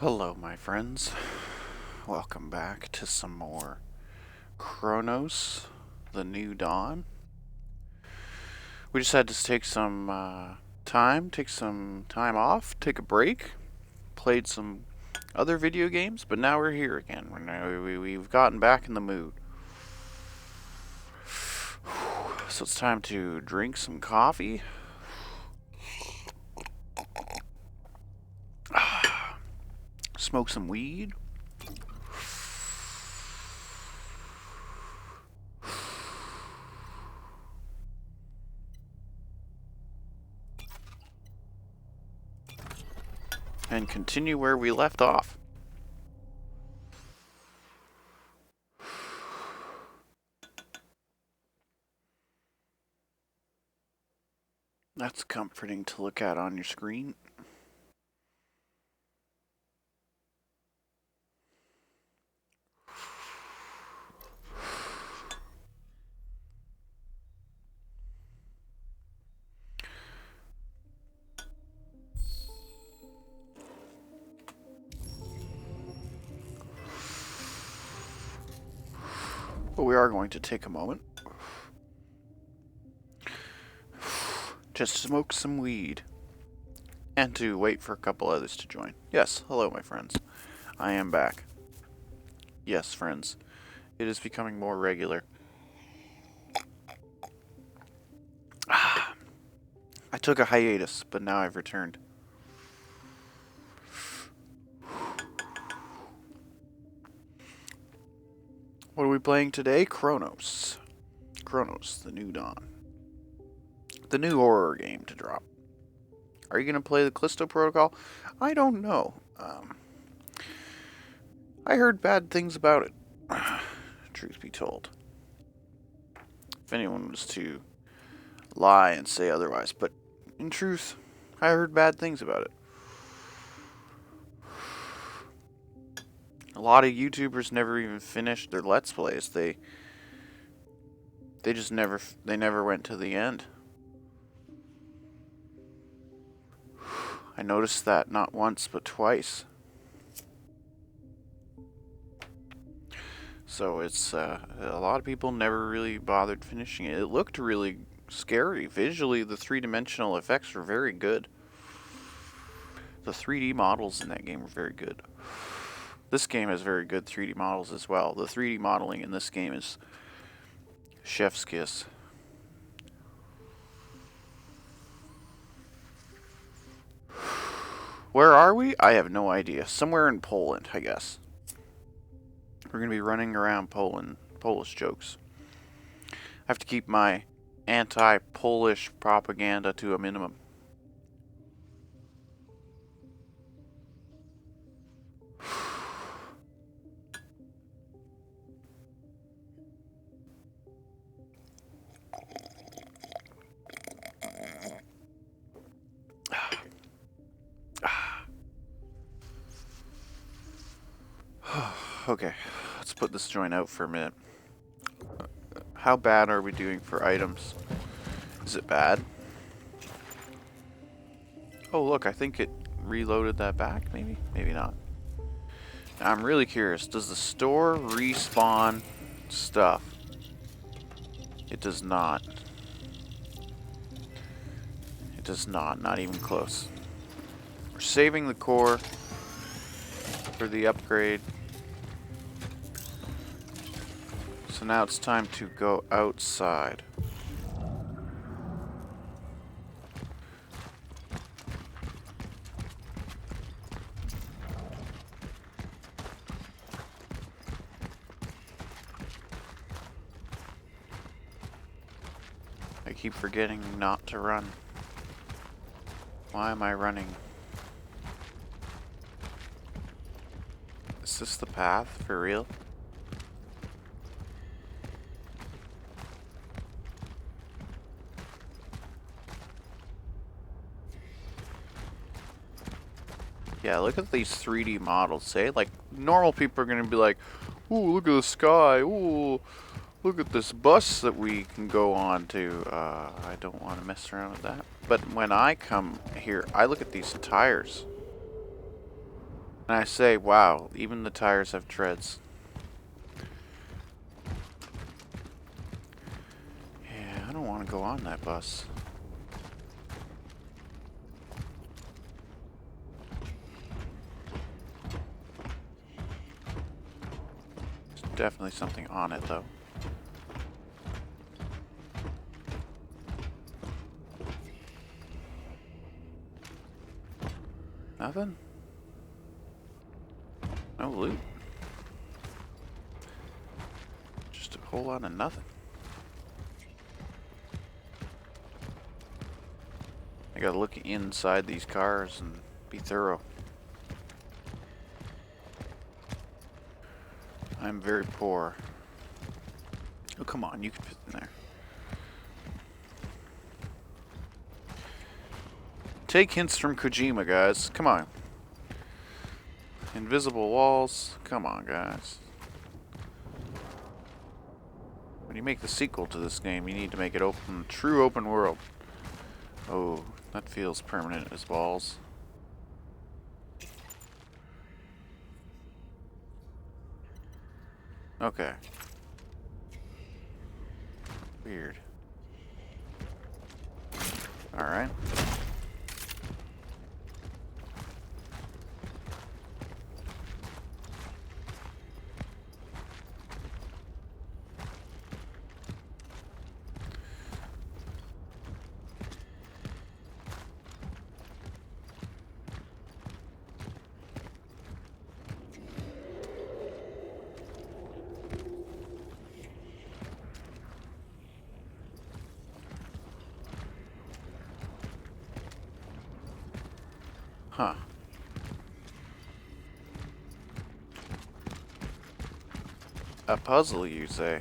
Hello, my friends. Welcome back to some more Cronos, the New Dawn. We just had to take some time off, take a break, played some other video games, but now we're here again. We've gotten back in the mood. So it's time to drink some coffee, smoke some weed, and continue where we left off. That's comforting to look at on your screen. But we are going to take a moment. Just smoke some weed. And to wait for a couple others to join. Yes, hello my friends. I am back. Yes, friends. It is becoming more regular. I took a hiatus, but now I've returned. What are we playing today? Cronos. Cronos, the New Dawn. The new horror game to drop. Are you going to play the Callisto Protocol? I don't know. I heard bad things about it. Truth be told. If anyone was to lie and say otherwise. But in truth, I heard bad things about it. A lot of YouTubers never even finished their Let's Plays. They just never went to the end. I noticed that not once, but twice. So it's, a lot of people never really bothered finishing it. It looked really scary. Visually, the three-dimensional effects were very good. The 3D models in that game were very good. This game has very good 3D models as well. The 3D modeling in this game is chef's kiss. Where are we? I have no idea. Somewhere in Poland, I guess. We're going to be running around Polish jokes. I have to keep my anti-Polish propaganda to a minimum. Okay, let's put this joint out for a minute. How bad are we doing for items? Is it bad? Oh look, I think it reloaded that back, maybe? Maybe not. Now, I'm really curious, does the store respawn stuff? It does not. It does not even close. We're saving the core for the upgrade. So now it's time to go outside. I keep forgetting not to run. Why am I running? Is this the path for real? Yeah, look at these 3D models, say. Like, normal people are going to be like, ooh, look at the sky, ooh, look at this bus that we can go on to. I don't want to mess around with that. But when I come here, I look at these tires. And I say, wow, even the tires have treads. Yeah, I don't want to go on that bus. There's definitely something on it, though. Nothing? No loot? Just a whole lot of nothing. I gotta look inside these cars and be thorough. I'm very poor. Oh, come on, you can fit in there. Take hints from Kojima, guys. Come on. Invisible walls. Come on, guys. When you make the sequel to this game, you need to make it open, true open world. Oh, that feels permanent as balls. Okay. Weird. Alright. Huh. A puzzle, you say?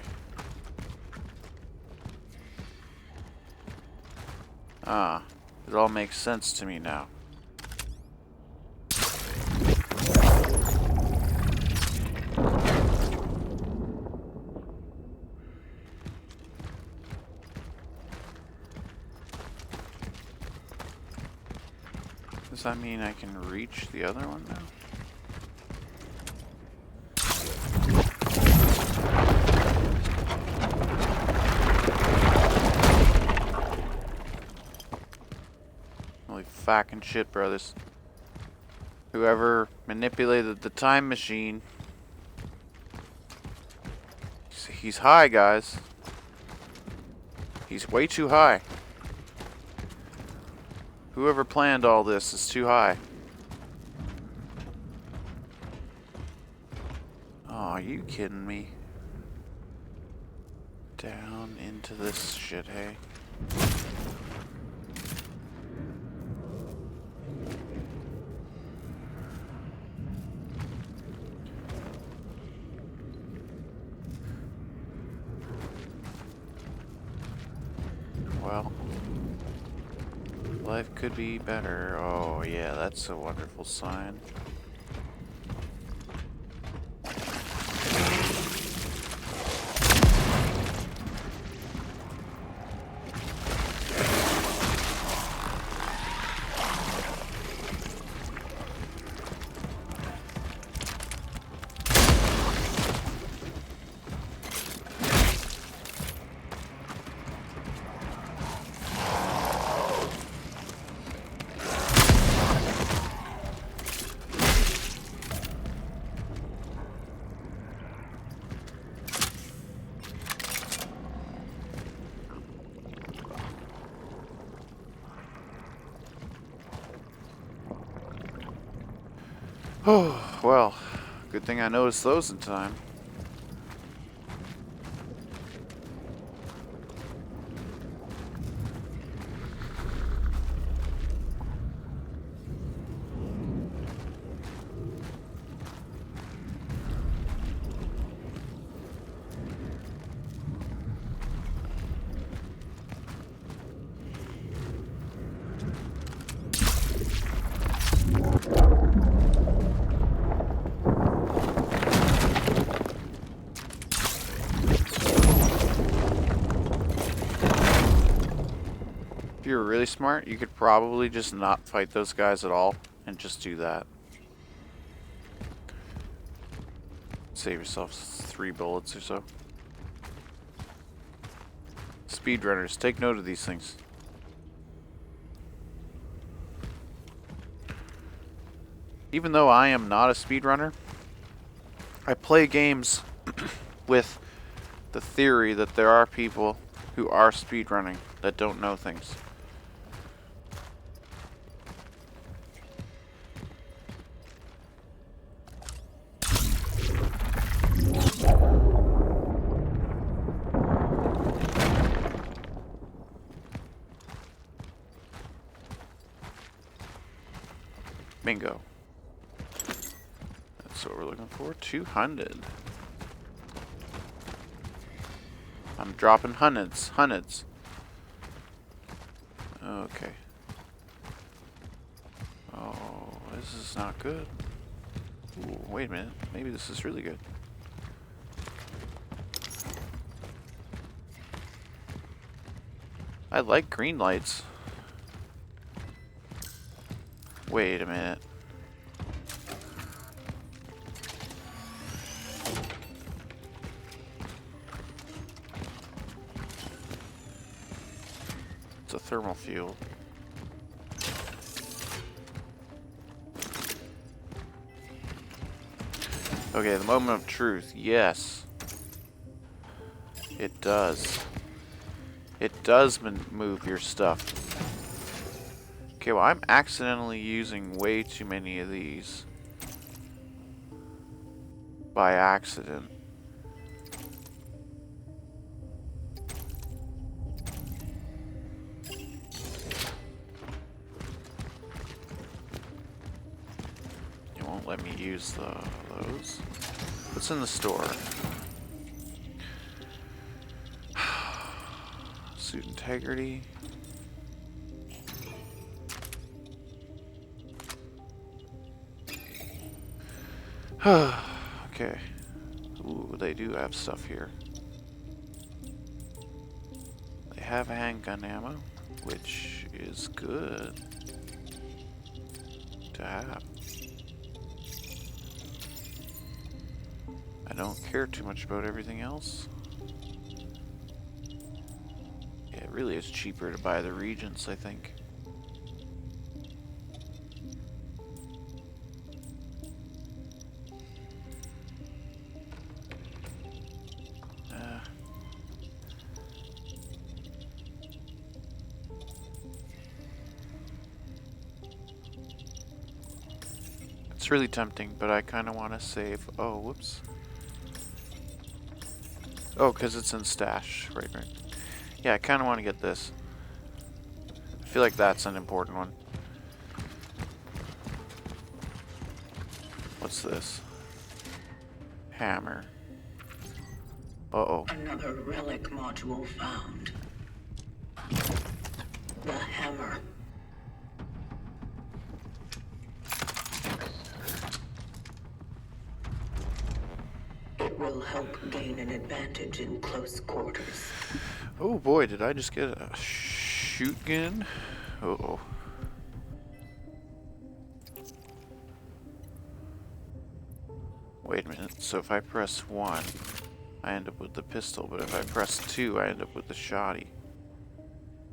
Ah, it all makes sense to me now. Does that mean I can reach the other one now? Holy fucking shit, brothers. Whoever manipulated the time machine. He's high, guys. He's way too high. Whoever planned all this is too high. Oh, are you kidding me? Down into this shit, hey? Well, life could be better. Oh yeah, that's a wonderful sign. Oh, well, good thing I noticed those in time. If you were really smart, you could probably just not fight those guys at all and just do that. Save yourself 3 bullets or so. Speedrunners, take note of these things. Even though I am not a speedrunner, I play games with the theory that there are people who are speedrunning that don't know things. Bingo. That's what we're looking for. 200. I'm dropping hundreds. Okay. Oh, this is not good. Ooh, wait a minute. Maybe this is really good. I like green lights. Wait a minute. It's a thermal fuel. Okay, the moment of truth. Yes. It does. It does move your stuff. Okay, well, I'm accidentally using way too many of these. By accident. It won't let me use those. What's in the store? Suit integrity. Okay. Ooh, they do have stuff here. They have handgun ammo, which is good to have. I don't care too much about everything else. Yeah, it really is cheaper to buy the Regents, I think. It's really tempting, but I kind of want to save. Oh, whoops. Oh, because it's in stash. Right. Yeah, I kind of want to get this. I feel like that's an important one. What's this? Hammer. Uh-oh. Another relic module found. The hammer. It will help gain an advantage in close quarters. Oh boy, did I just get a shoot gun? Uh-oh. Wait a minute. So if I press 1, I end up with the pistol, but if I press 2, I end up with the shotty.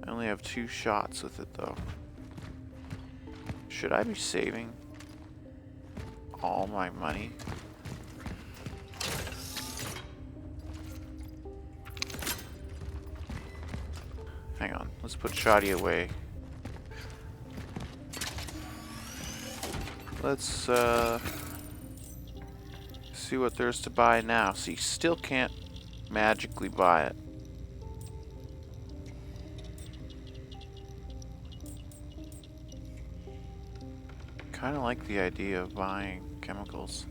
I only have 2 shots with it, though. Should I be saving all my money? Hang on, let's put shotty away. Let's see what there's to buy now. So you still can't magically buy it. Kind of like the idea of buying chemicals.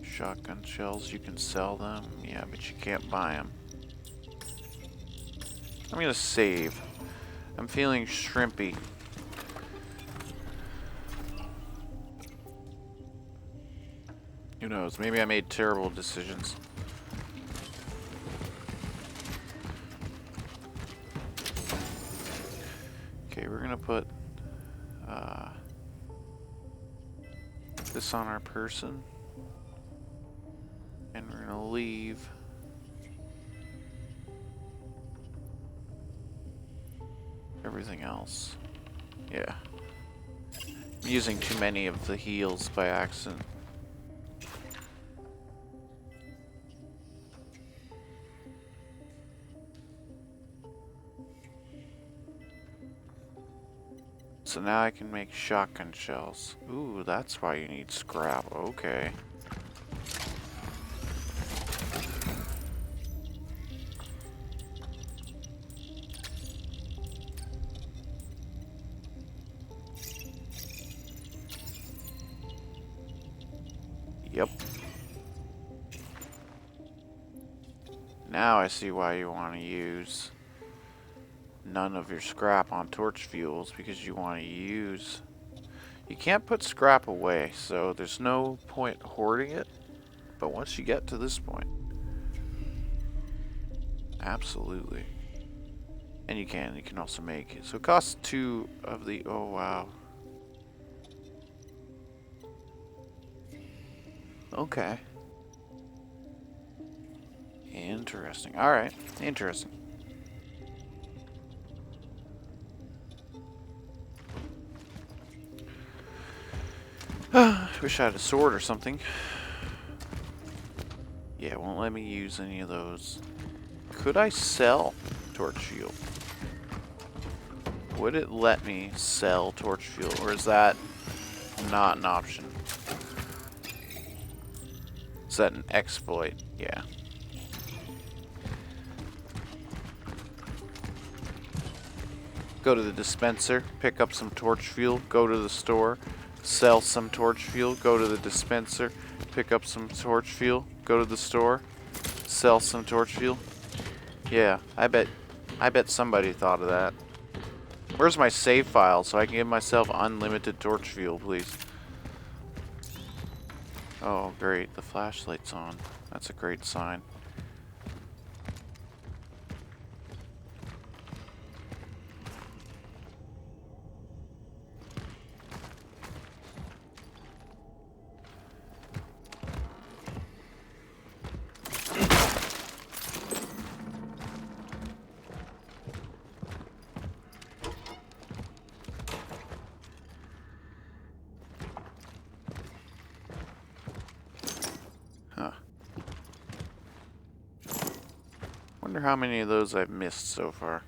Shotgun shells, you can sell them. Yeah, but you can't buy them. I'm gonna save. I'm feeling shrimpy. Who knows? Maybe I made terrible decisions. Okay, we're gonna put this on our person. And we're gonna leave. Everything else. Yeah. I'm using too many of the heals by accident. So now I can make shotgun shells. Ooh, that's why you need scrap. Okay. Yep. Now I see why you want to use none of your scrap on torch fuels, because you want to use... You can't put scrap away, so there's no point hoarding it. But once you get to this point, absolutely. And you can also make it. So it costs 2 of the... Oh, wow. Okay. Interesting. Alright. Interesting. Wish I had a sword or something. Yeah, it won't let me use any of those. Could I sell torch fuel? Would it let me sell torch fuel, or is that not an option? Is that an exploit? Yeah. Go to the dispenser, pick up some torch fuel, go to the store, sell some torch fuel, go to the dispenser, pick up some torch fuel, go to the store, sell some torch fuel. Yeah, I bet somebody thought of that. Where's my save file so I can give myself unlimited torch fuel, please? Oh, great. The flashlight's on. That's a great sign. Huh. Wonder how many of those I've missed so far.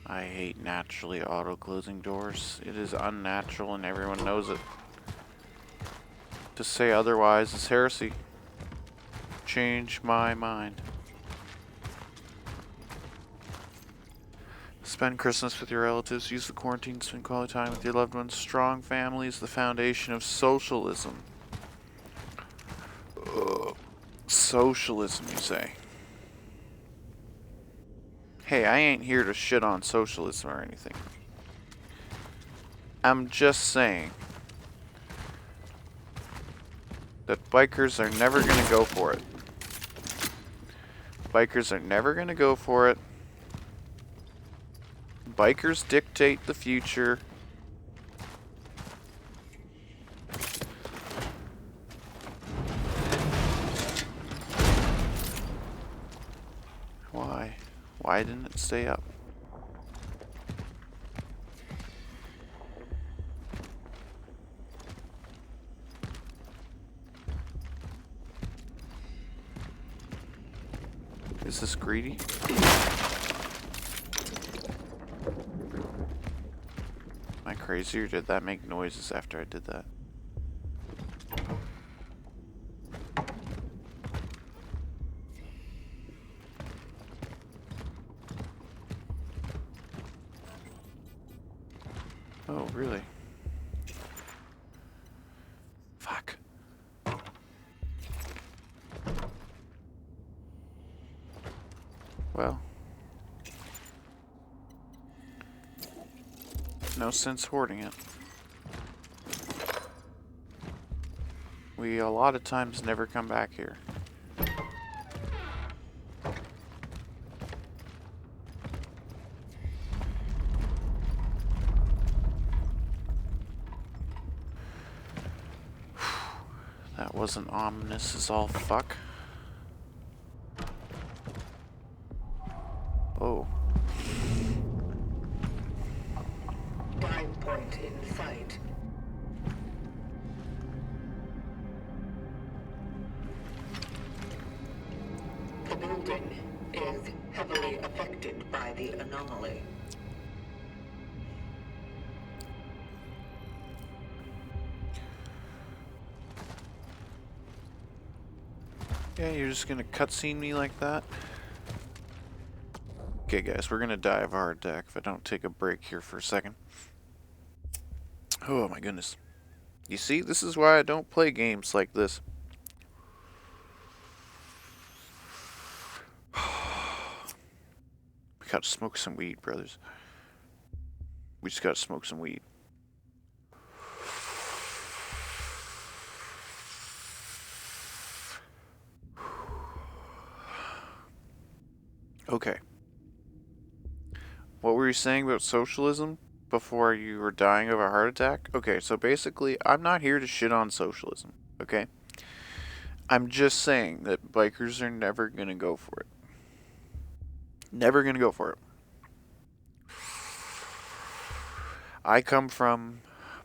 I hate naturally auto-closing doors. It is unnatural and everyone knows it. To say otherwise is heresy. Change my mind. Spend Christmas with your relatives. Use the quarantine to spend quality time with your loved ones. Strong family is the foundation of socialism. Ugh. Socialism, you say? Hey, I ain't here to shit on socialism or anything. I'm just saying that bikers are never going to go for it. Bikers are never going to go for it. Bikers dictate the future. Why? Why didn't it stay up? Is this greedy? Am I crazy, or did that make noises after I did that? Oh, really? Fuck. Well. No sense hoarding it. We a lot of times never come back here. wasn't ominous as all fuck. Oh. Dive point in sight. The building is heavily affected by the anomaly. Yeah, you're just gonna cutscene me like that? Okay, guys, we're gonna die of a heart attack if I don't take a break here for a second. Oh my goodness. You see, this is why I don't play games like this. We gotta smoke some weed, brothers. We just gotta smoke some weed. Okay. What were you saying about socialism before you were dying of a heart attack? Okay, so basically, I'm not here to shit on socialism, okay? I'm just saying that bikers are never gonna go for it. Never gonna go for it. I come from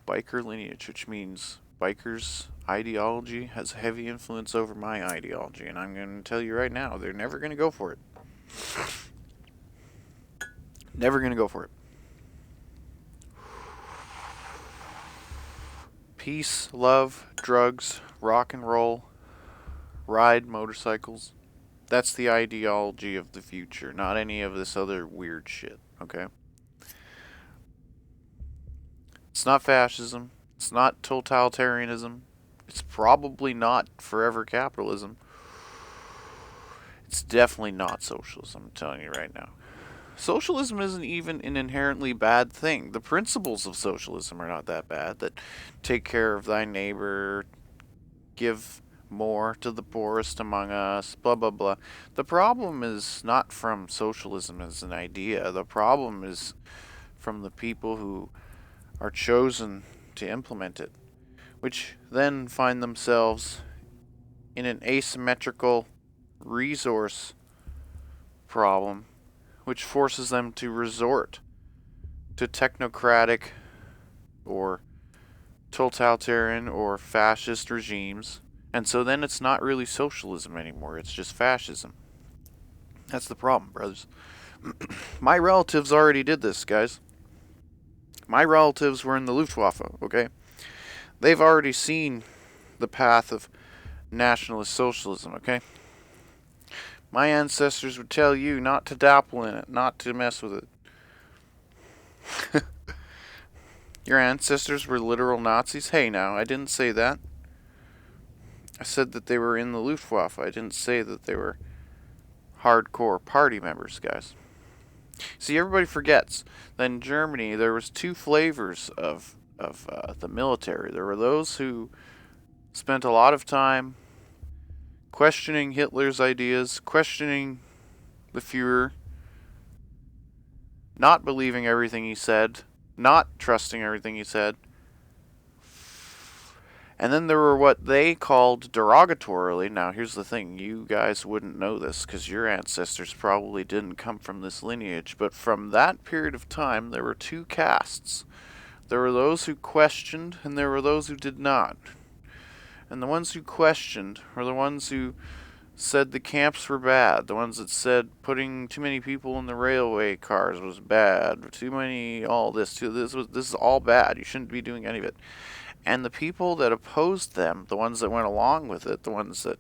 biker lineage, which means bikers' ideology has a heavy influence over my ideology, and I'm gonna tell you right now, they're never gonna go for it. Never gonna go for it. Peace, love, drugs, rock and roll, ride motorcycles. That's the ideology of the future, not any of this other weird shit, okay? It's not fascism. It's not totalitarianism. It's probably not forever capitalism. It's definitely not socialism, I'm telling you right now. Socialism isn't even an inherently bad thing. The principles of socialism are not that bad. That take care of thy neighbor, give more to the poorest among us, blah blah blah. The problem is not from socialism as an idea. The problem is from the people who are chosen to implement it, which then find themselves in an asymmetrical resource problem, which forces them to resort to technocratic or totalitarian or fascist regimes. And so then it's not really socialism anymore, it's just fascism. That's the problem, brothers. My relatives already did this, guys. My relatives were in the Luftwaffe, okay? They've already seen the path of nationalist socialism, okay? My ancestors would tell you not to dabble in it, not to mess with it. Your ancestors were literal Nazis? Hey now, I didn't say that. I said that they were in the Luftwaffe. I didn't say that they were hardcore party members, guys. See, everybody forgets that in Germany there was two flavors of the military. There were those who spent a lot of time questioning Hitler's ideas, questioning the Fuhrer, not believing everything he said, not trusting everything he said. And then there were what they called derogatorily. Now, here's the thing. You guys wouldn't know this because your ancestors probably didn't come from this lineage. But from that period of time, there were two castes. There were those who questioned, and there were those who did not. And the ones who questioned were the ones who said the camps were bad. The ones that said putting too many people in the railway cars was bad. Too many, all this, this is all bad. You shouldn't be doing any of it. And the people that opposed them, the ones that went along with it, the ones that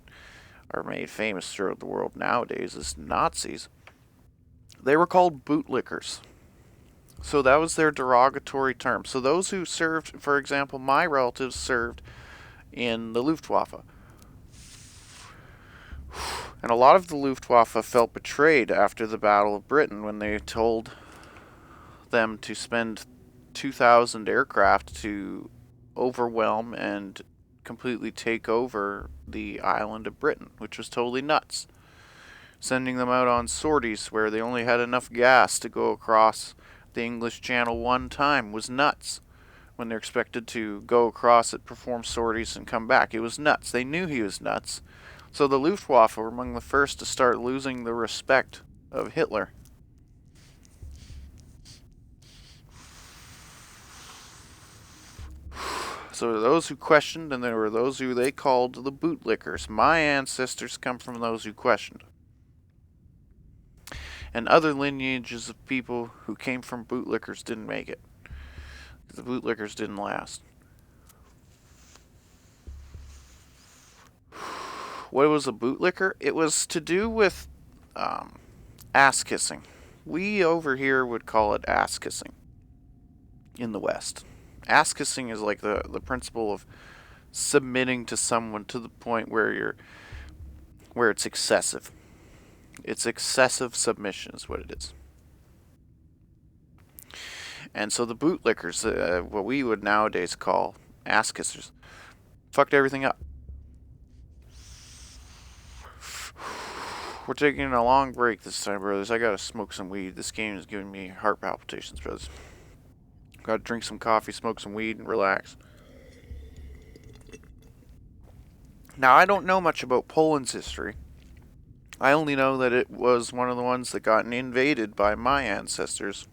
are made famous throughout the world nowadays as Nazis, they were called bootlickers. So that was their derogatory term. So those who served, for example, my relatives served in the Luftwaffe. And a lot of the Luftwaffe felt betrayed after the Battle of Britain when they told them to spend 2,000 aircraft to overwhelm and completely take over the island of Britain, which was totally nuts. Sending them out on sorties where they only had enough gas to go across the English Channel one time was nuts. when they're expected to go across it, perform sorties, and come back. It was nuts. They knew he was nuts. So the Luftwaffe were among the first to start losing the respect of Hitler. So there were those who questioned, and there were those who they called the bootlickers. My ancestors come from those who questioned. And other lineages of people who came from bootlickers didn't make it. The bootlickers didn't last. What was a bootlicker? It was to do with ass kissing. We over here would call it ass kissing in the West. Ass kissing is like the principle of submitting to someone to the point where it's excessive. It's excessive submission is what it is. And so the bootlickers, what we would nowadays call ass kissers, fucked everything up. We're taking a long break this time, brothers. I gotta smoke some weed. This game is giving me heart palpitations, brothers. Gotta drink some coffee, smoke some weed, and relax. Now, I don't know much about Poland's history. I only know that it was one of the ones that got invaded by my ancestors,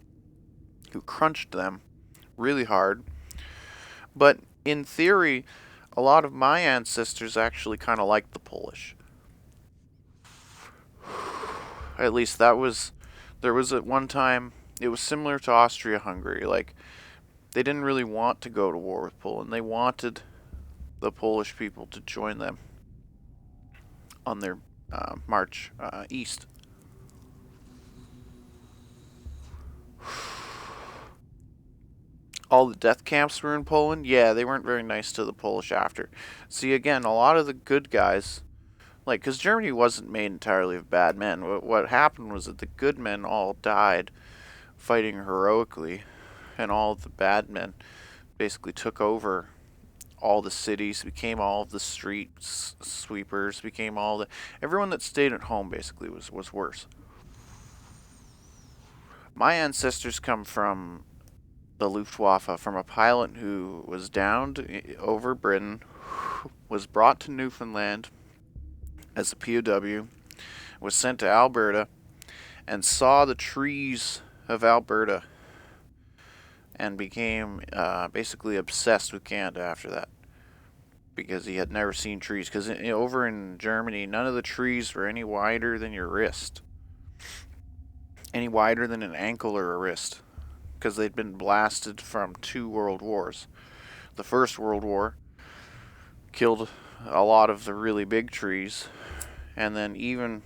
who crunched them really hard. But in theory, a lot of my ancestors actually kind of liked the Polish. At least there was at one time, it was similar to Austria-Hungary. Like, they didn't really want to go to war with Poland. They wanted the Polish people to join them on their march east. All the death camps were in Poland. Yeah, they weren't very nice to the Polish after. See, again, a lot of the good guys, like, because Germany wasn't made entirely of bad men. What happened was that the good men all died fighting heroically, and all of the bad men basically took over all the cities, became all of the street sweepers, became all the... Everyone that stayed at home basically was worse. My ancestors come from the Luftwaffe, from a pilot who was downed over Britain, was brought to Newfoundland as a POW, was sent to Alberta, and saw the trees of Alberta, and became basically obsessed with Canada after that, because he had never seen trees. Because over in Germany, none of the trees were any wider than your wrist, any wider than an ankle or a wrist, because they'd been blasted from 2 world wars. The First World War killed a lot of the really big trees, and then even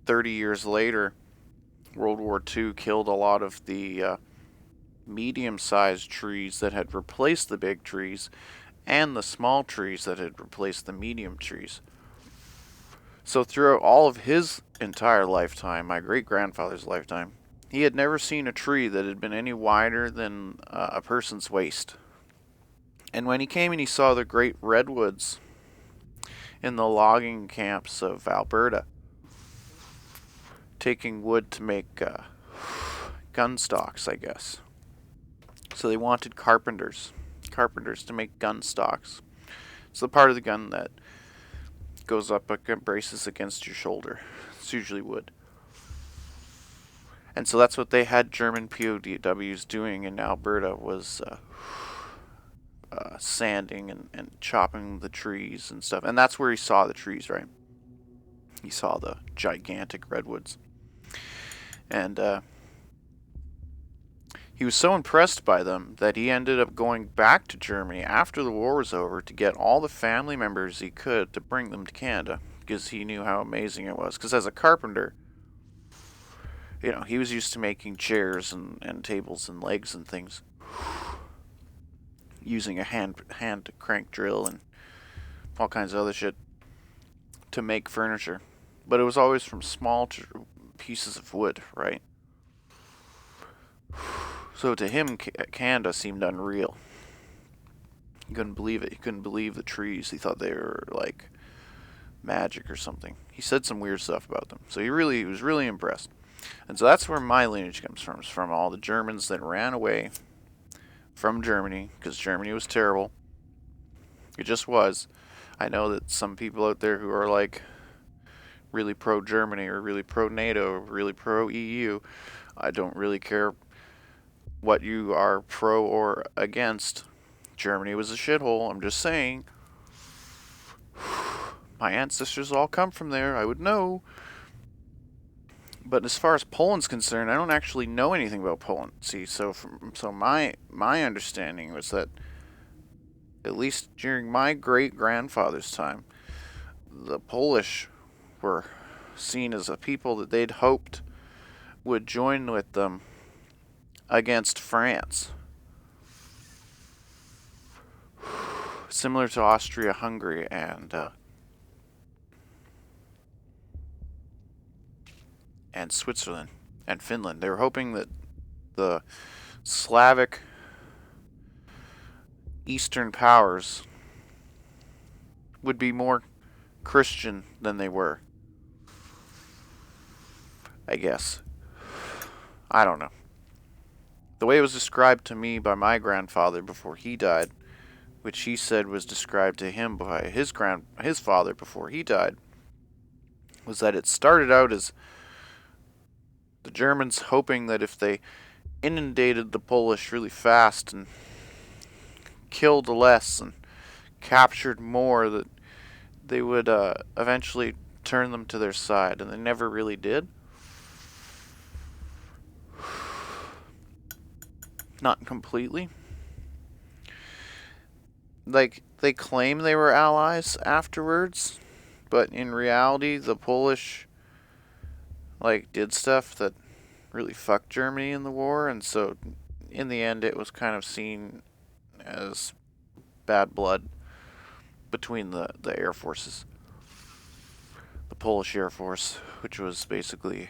30 years later, World War II killed a lot of the medium-sized trees that had replaced the big trees, and the small trees that had replaced the medium trees. So throughout all of his entire lifetime, my great-grandfather's lifetime, he had never seen a tree that had been any wider than a person's waist. And when he came and he saw the great redwoods in the logging camps of Alberta, taking wood to make gun stocks, I guess. So they wanted carpenters to make gun stocks. It's the part of the gun that goes up, braces against your shoulder. It's usually wood. And so that's what they had German POWs doing in Alberta, was sanding and chopping the trees and stuff. And that's where he saw the trees, right? He saw the gigantic redwoods. And he was so impressed by them that he ended up going back to Germany after the war was over to get all the family members he could to bring them to Canada, because he knew how amazing it was. Because as a carpenter, he was used to making chairs and tables and legs and things using a hand crank drill and all kinds of other shit to make furniture. But it was always from small pieces of wood, right? So to him, Canada seemed unreal. He couldn't believe it. He couldn't believe the trees. He thought they were like magic or something. He said some weird stuff about them. So he was really impressed. And so that's where my lineage comes from. It's from all the Germans that ran away from Germany, because Germany was terrible. It just was. I know that some people out there who are like really pro Germany or really pro NATO or really pro EU. I don't really care what you are pro or against. Germany was a shithole. I'm just saying. My ancestors all come from there. I would know. But as far as Poland's concerned, I don't actually know anything about Poland. See, so my understanding was that at least during my great grandfather's time, the Polish were seen as a people that they'd hoped would join with them against France, similar to Austria-Hungary and Switzerland and Finland. They were hoping that the Slavic Eastern powers would be more Christian than they were. I guess. I don't know. The way it was described to me by my grandfather before he died, which he said was described to him by his father before he died, was that it started out as the Germans hoping that if they inundated the Polish really fast and killed less and captured more, that they would eventually turn them to their side, and they never really did. Not completely. Like, they claim they were allies afterwards, but in reality, the Polish, like, did stuff that really fucked Germany in the war, and so in the end, it was kind of seen as bad blood between the air forces. The Polish Air Force, which was basically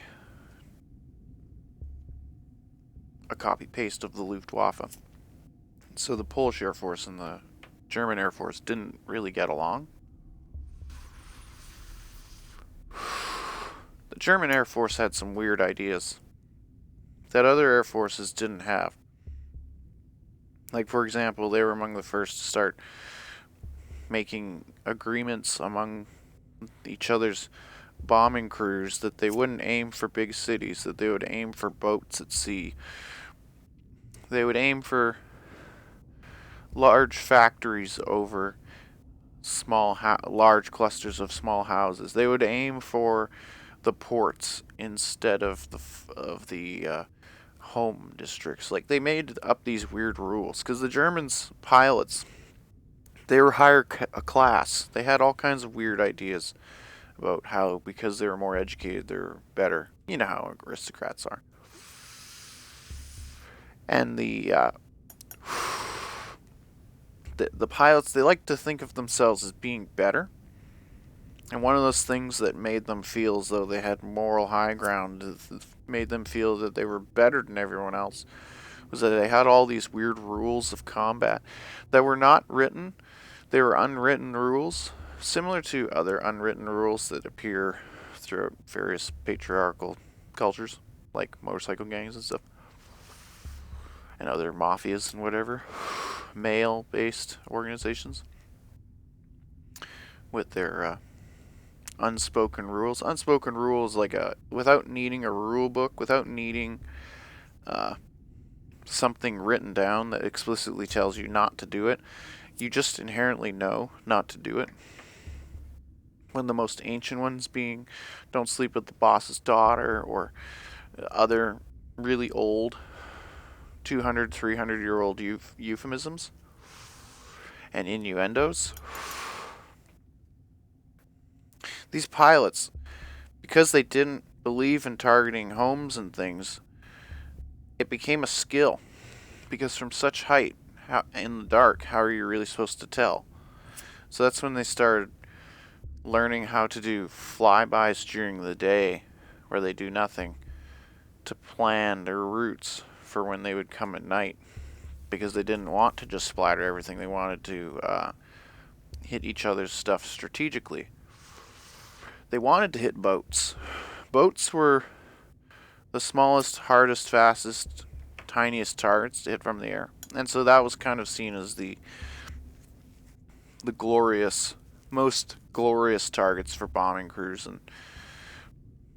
a copy-paste of the Luftwaffe. So the Polish Air Force and the German Air Force didn't really get along. The German Air Force had some weird ideas that other air forces didn't have. Like, for example, they were among the first to start making agreements among each other's bombing crews that they wouldn't aim for big cities, that they would aim for boats at sea. They would aim for large factories over large clusters of small houses. They would aim for the ports instead of the home districts. Like, they made up these weird rules because the Germans pilots, they were higher class. They had all kinds of weird ideas about how, because they were more educated, they're better. You know how aristocrats are. And the pilots, they like to think of themselves as being better. And one of those things that made them feel as though they had moral high ground, made them feel that they were better than everyone else, was that they had all these weird rules of combat that were not written. They were unwritten rules, similar to other unwritten rules that appear throughout various patriarchal cultures, like motorcycle gangs and stuff, and other mafias and whatever, male-based organizations with their unspoken rules. Unspoken rules, like without needing a rule book, without needing something written down that explicitly tells you not to do it. You just inherently know not to do it. One of the most ancient ones being don't sleep with the boss's daughter, or other really old 200, 300-year-old euphemisms and innuendos. These pilots, because they didn't believe in targeting homes and things, it became a skill. Because from such height, in the dark, how are you really supposed to tell? So that's when they started learning how to do flybys during the day, where they do nothing, to plan their routes for when they would come at night. Because they didn't want to just splatter everything. They wanted to hit each other's stuff strategically. They wanted to hit boats. Boats were the smallest, hardest, fastest, tiniest targets to hit from the air. And so that was kind of seen as the glorious, most glorious targets for bombing crews. And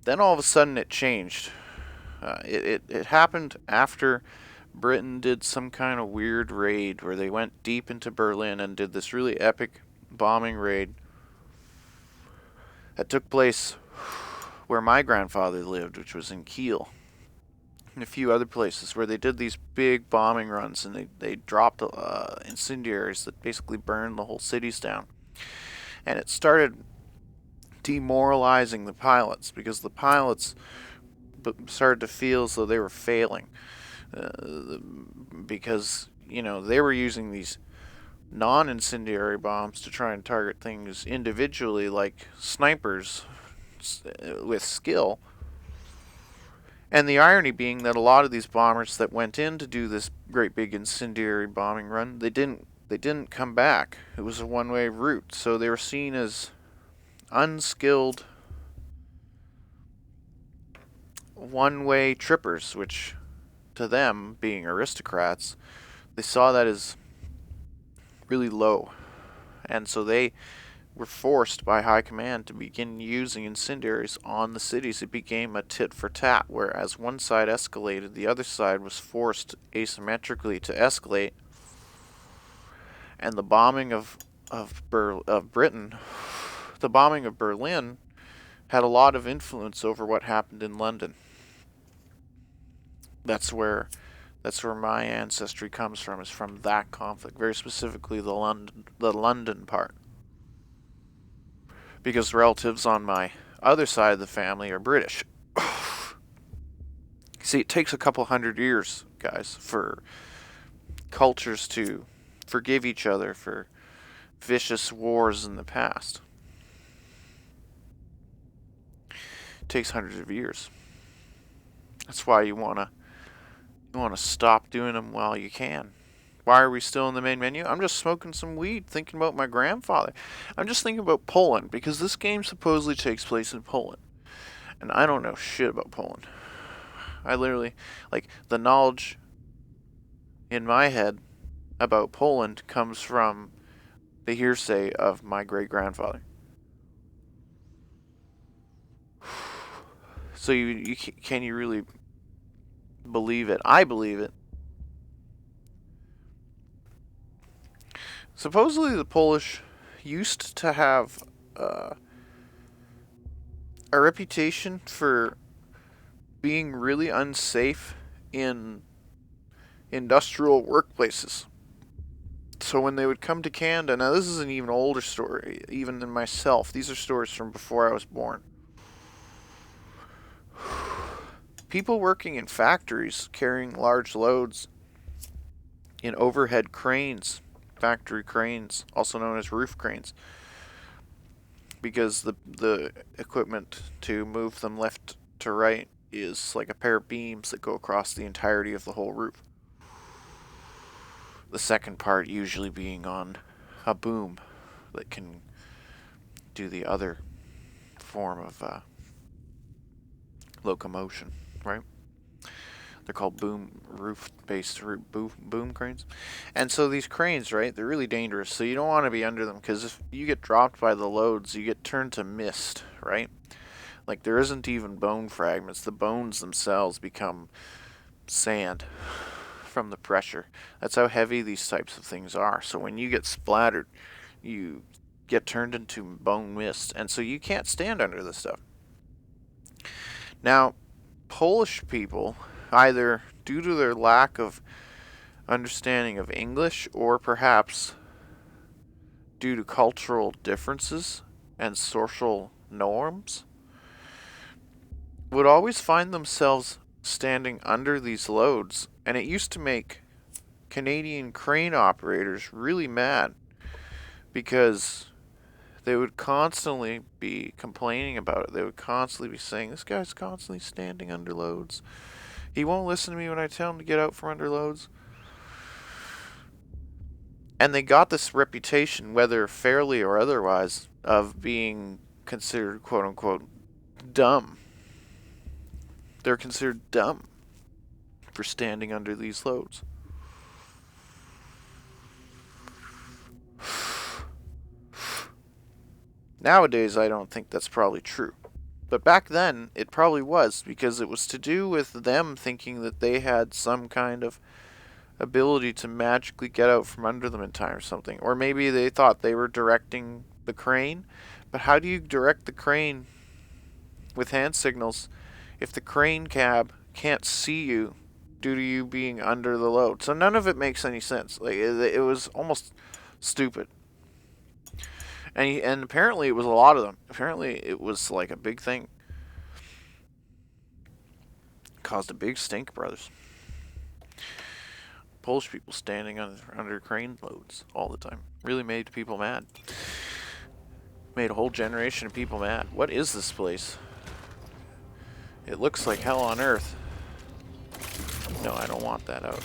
then all of a sudden it changed. It happened after Britain did some kind of weird raid where they went deep into Berlin and did this really epic bombing raid that took place where my grandfather lived, which was in Kiel, and a few other places where they did these big bombing runs, and they dropped incendiaries that basically burned the whole cities down. And it started demoralizing the pilots because the pilots started to feel as though they were failing because they were using these non-incendiary bombs to try and target things individually like snipers with skill. And the irony being that a lot of these bombers that went in to do this great big incendiary bombing run, they didn't come back. It was a one-way route, so they were seen as unskilled one-way trippers, which to them, being aristocrats, they saw that as really low. And so they were forced by high command to begin using incendiaries on the cities. It became a tit for tat, whereas one side escalated, the other side was forced asymmetrically to escalate. And the bombing of Britain, the bombing of Berlin, had a lot of influence over what happened in London. That's where my ancestry comes from, is from that conflict, very specifically the London part. Because relatives on my other side of the family are British. See, it takes a couple hundred years, guys, for cultures to forgive each other for vicious wars in the past. It takes hundreds of years. That's why you want to stop doing them while you can. Why are we still in the main menu? I'm just smoking some weed, thinking about my grandfather. I'm just thinking about Poland, because this game supposedly takes place in Poland. And I don't know shit about Poland. I literally, the knowledge in my head about Poland comes from the hearsay of my great grandfather. So can you really believe it? I believe it. Supposedly the Polish used to have a reputation for being really unsafe in industrial workplaces. So when they would come to Canada, now this is an even older story, even than myself. These are stories from before I was born. People working in factories carrying large loads in overhead cranes, factory cranes, also known as roof cranes, because the equipment to move them left to right is like a pair of beams that go across the entirety of the whole roof. The second part usually being on a boom that can do the other form of locomotion, right? They're called roof-based boom cranes. And so these cranes, right, they're really dangerous. So you don't want to be under them, because if you get dropped by the loads, you get turned to mist, right? Like, there isn't even bone fragments. The bones themselves become sand from the pressure. That's how heavy these types of things are. So when you get splattered, you get turned into bone mist. And so you can't stand under this stuff. Now, Polish people, either due to their lack of understanding of English or perhaps due to cultural differences and social norms, would always find themselves standing under these loads. And it used to make Canadian crane operators really mad, because they would constantly be complaining about it. They would constantly be saying, "This guy's constantly standing under loads. He won't listen to me when I tell him to get out from under loads." And they got this reputation, whether fairly or otherwise, of being considered quote unquote dumb. They're considered dumb for standing under these loads. Nowadays, I don't think that's probably true. But back then, it probably was, because it was to do with them thinking that they had some kind of ability to magically get out from under them in time or something. Or maybe they thought they were directing the crane. But how do you direct the crane with hand signals if the crane cab can't see you due to you being under the load? So none of it makes any sense. Like it was almost stupid. And apparently it was a lot of them. Apparently it was like a big thing. Caused a big stink, brothers. Polish people standing under crane loads all the time. Really made people mad. Made a whole generation of people mad. What is this place? It looks like hell on earth. No, I don't want that out.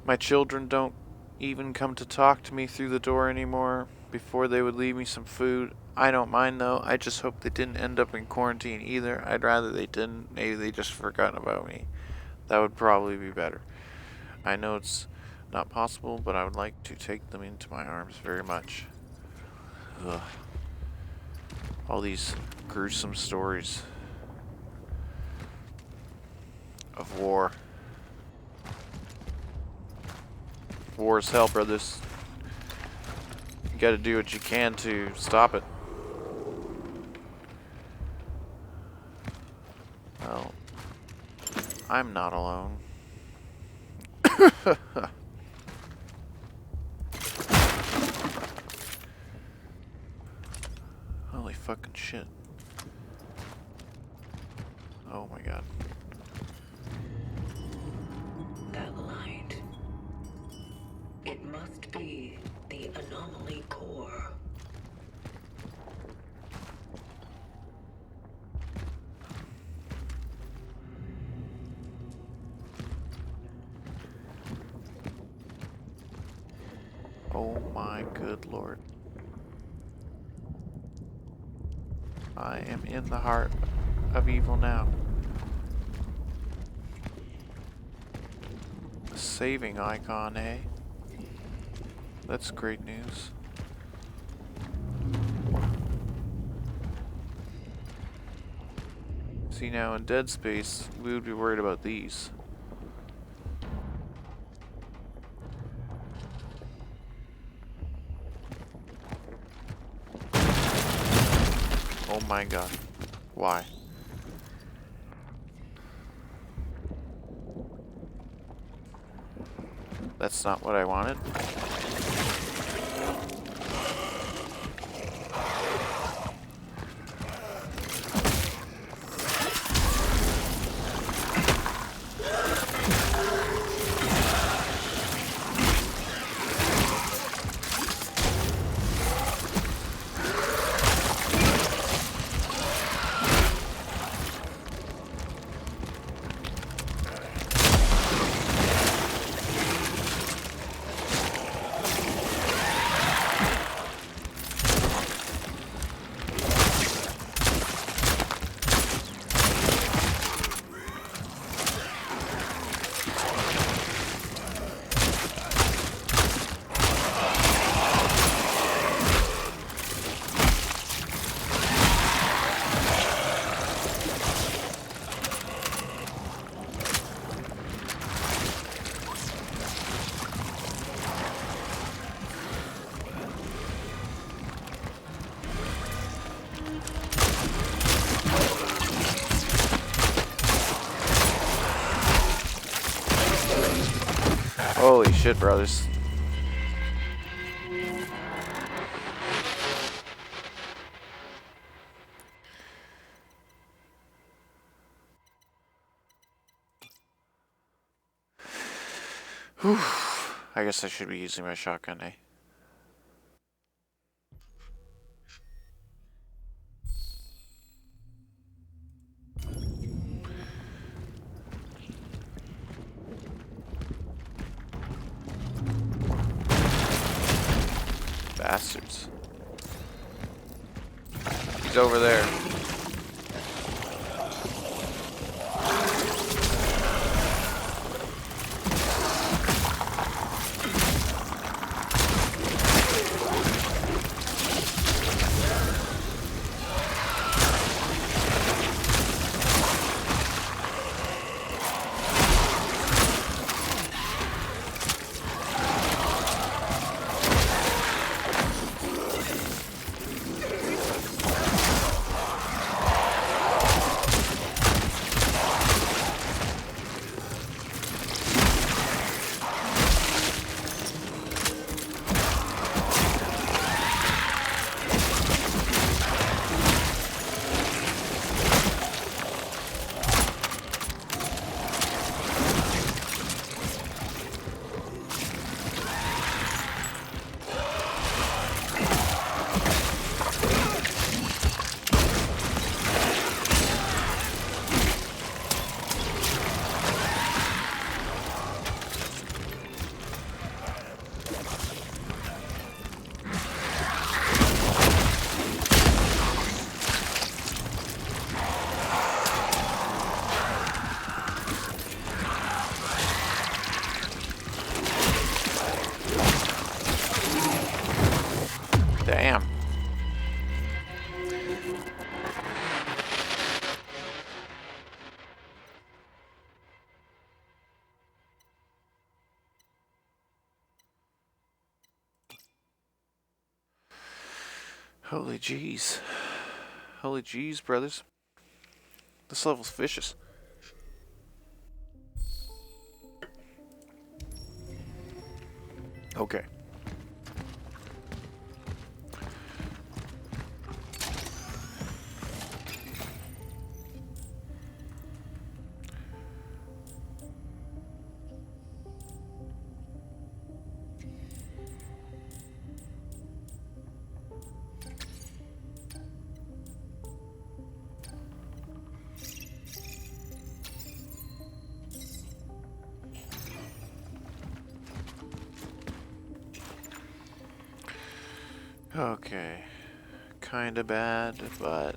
My children don't even come to talk to me through the door anymore. Before they would leave me some food. I don't mind though. I just hope they didn't end up in quarantine either. I'd rather they didn't. Maybe they just forgot about me. That would probably be better. I know it's not possible, but I would like to take them into my arms very much. Ugh. All these gruesome stories of war. War is hell, brothers. You gotta do what you can to stop it. Well, I'm not alone. Holy fucking shit. Oh my god. That light. It must be the anomaly core. Oh my good lord. I am in the heart of evil now. A saving icon, eh? That's great news. See, now in Dead Space, we would be worried about these. Oh my god. Why? That's not what I wanted. Holy shit, brothers. Whew. I guess I should be using my shotgun, eh? Bastards. He's over there. Holy jeez. Holy jeez, brothers. This level's vicious. Okay. Okay. Kinda bad, but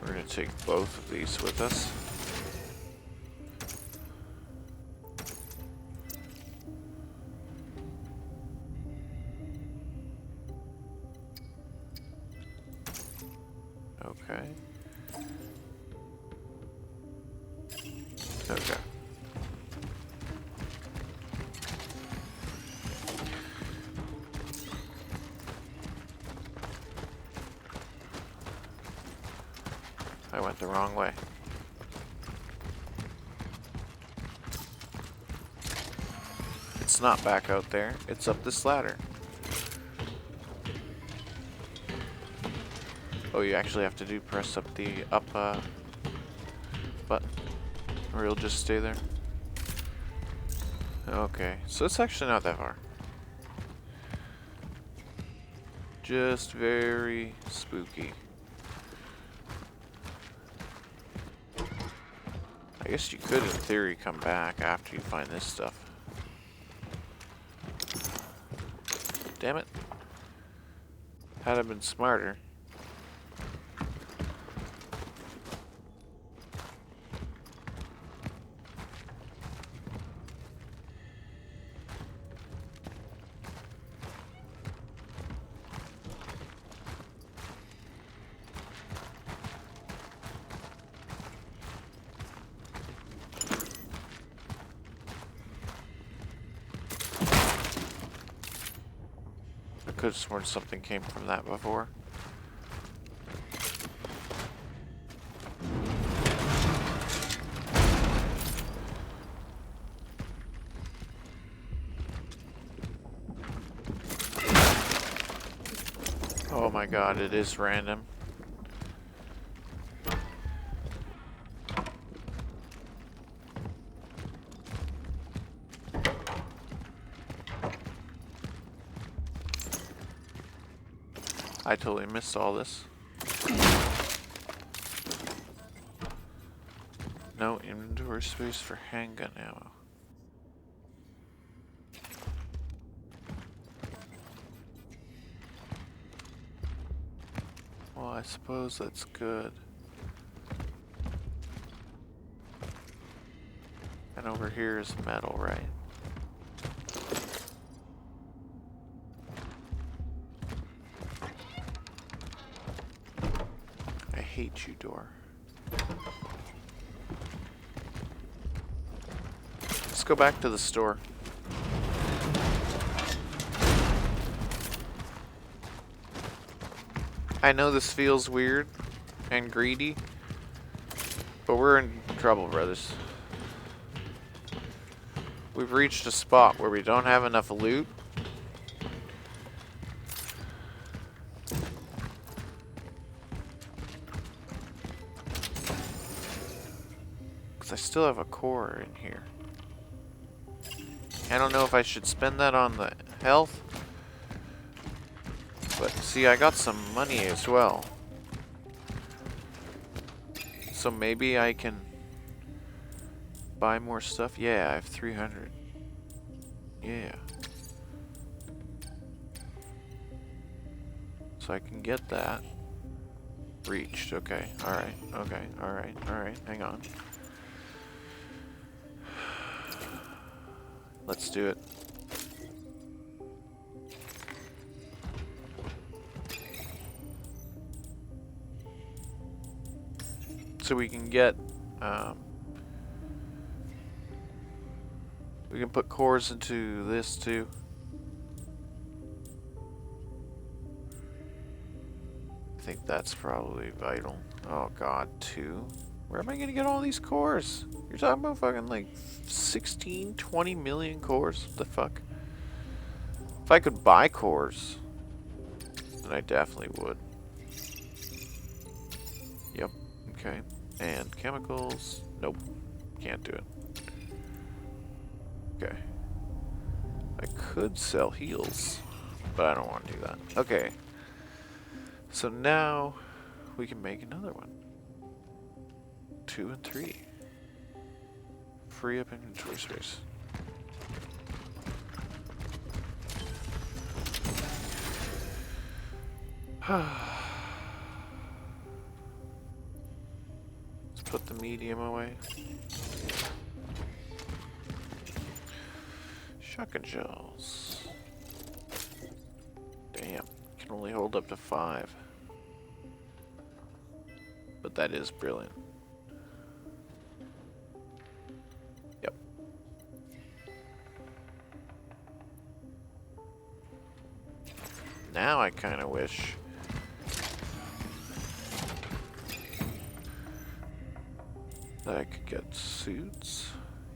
we're gonna take both of these with us. Okay. Okay. I went the wrong way. It's not back out there. It's up this ladder. Oh, you actually have to press up the up button, or you'll just stay there. Okay, so it's actually not that far. Just very spooky. I guess you could, in theory, come back after you find this stuff. Damn it. Had I been smarter. I could have sworn something came from that before. Oh my god, it is random. I totally missed all this. No inventory space for handgun ammo. Well, I suppose that's good. And over here is metal, right? I hate you, door. Let's go back to the store. I know this feels weird and greedy, but we're in trouble, brothers. We've reached a spot where we don't have enough loot. Because I still have a core in here. I don't know if I should spend that on the health. But see, I got some money as well. So maybe I can buy more stuff. Yeah, I have 300. Yeah. So I can get that. Reached. Okay. Alright. Okay. Alright. Alright. Hang on. Let's do it. So we can get, we can put cores into this too. think that's probably vital. Oh god, 2? Where am I gonna get all these cores? You're talking about fucking like 16, 20 million cores? What the fuck? If I could buy cores, then I definitely would. Yep, okay. And chemicals, nope, can't do it. Okay. I could sell heals, but I don't want to do that. Okay. So now we can make another one. 2 and 3. Free up inventory space. Let's put the medium away. Shotgun shells. Damn, can only hold up to 5. But that is brilliant. Yep. Now I kind of wish that I could get suits.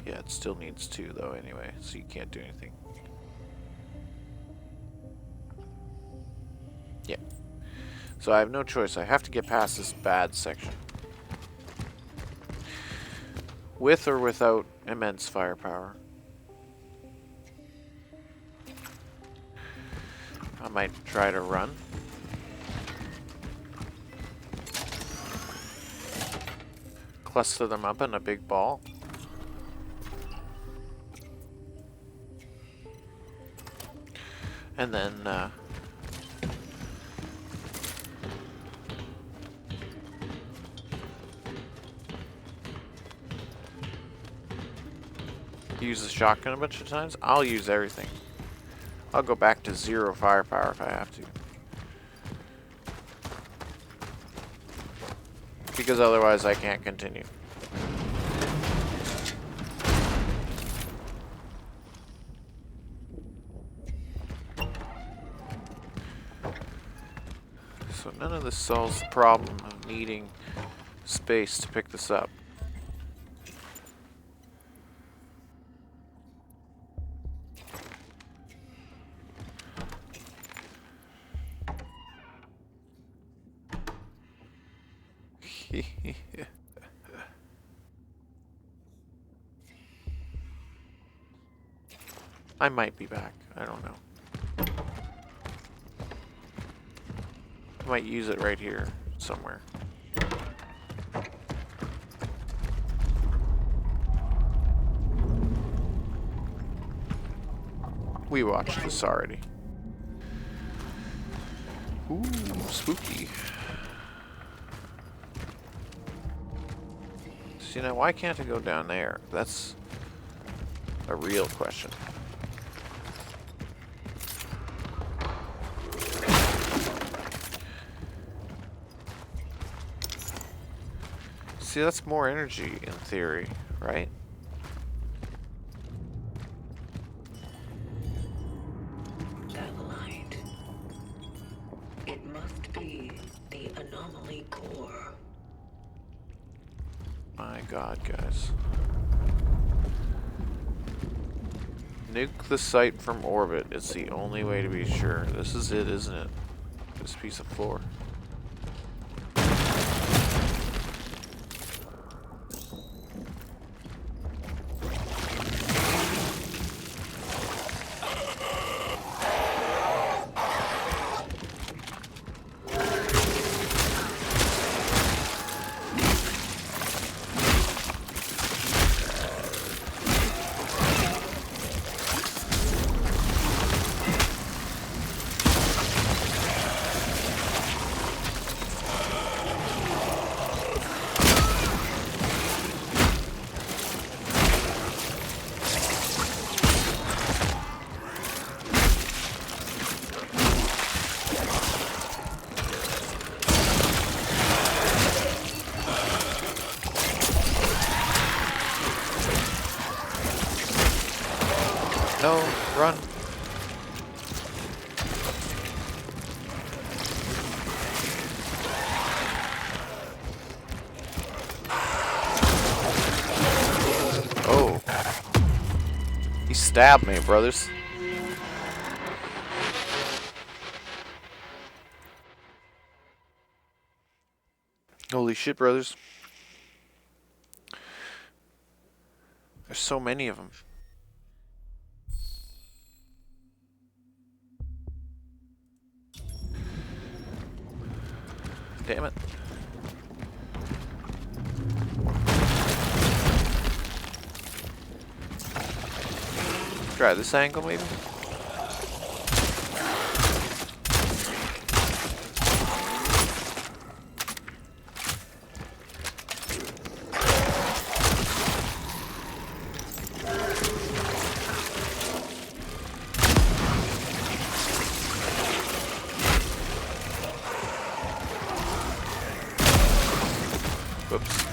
Yeah, it still needs 2 though anyway, so you can't do anything. Yeah. So I have no choice. I have to get past this bad section. With or without immense firepower. I might try to run. Cluster them up in a big ball. And then use the shotgun a bunch of times. I'll use everything. I'll go back to 0 firepower if I have to. Because otherwise I can't continue. So none of this solves the problem of needing space to pick this up. I might be back. I don't know. I might use it right here somewhere. We watched this already. Ooh, spooky. See, now why can't I go down there? That's a real question. See, that's more energy in theory, right? That light. It must be the anomaly core. My god, guys. Nuke the site from orbit. It's the only way to be sure. This is it, isn't it? This piece of floor. No, run. stabbed me, brothers. Holy shit, brothers. There's so many of them. Damn it. Try this angle, maybe? Whoops.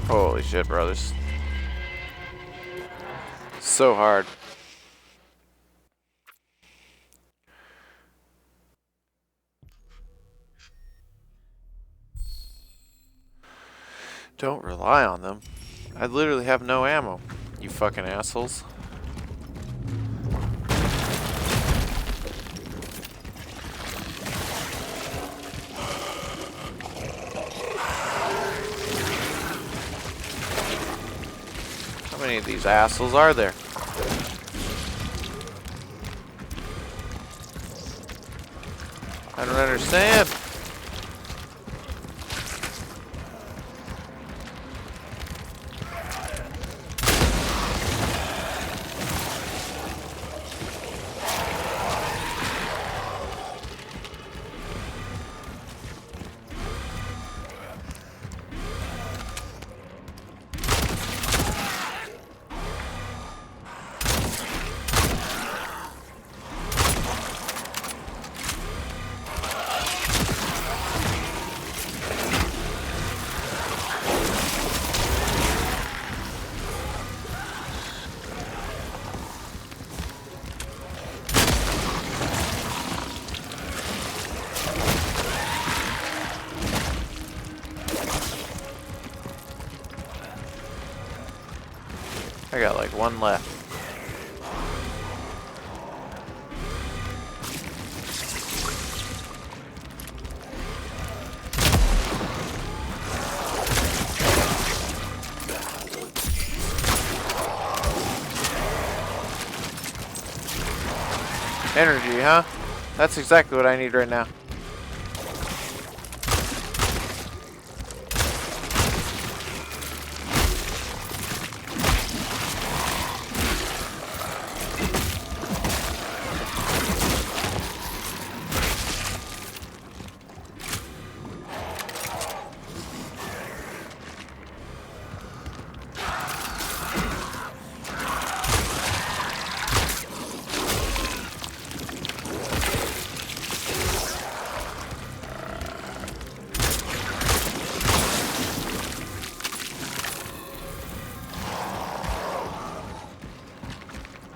Holy shit, brothers. So hard. Don't rely on them. I literally have no ammo, you fucking assholes. How many of these assholes are there? I don't understand. I got like one left. Energy, huh? That's exactly what I need right now.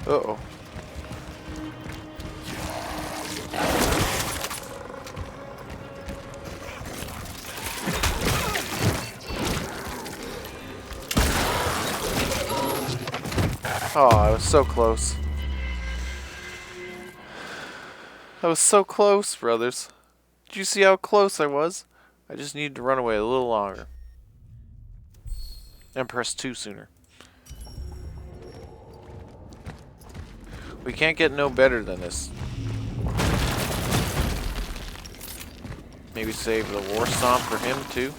Uh-oh. Oh, I was so close. I was so close, brothers. Did you see how close I was? I just needed to run away a little longer. And press 2 sooner. We can't get no better than this. Maybe save the war stomp for him too.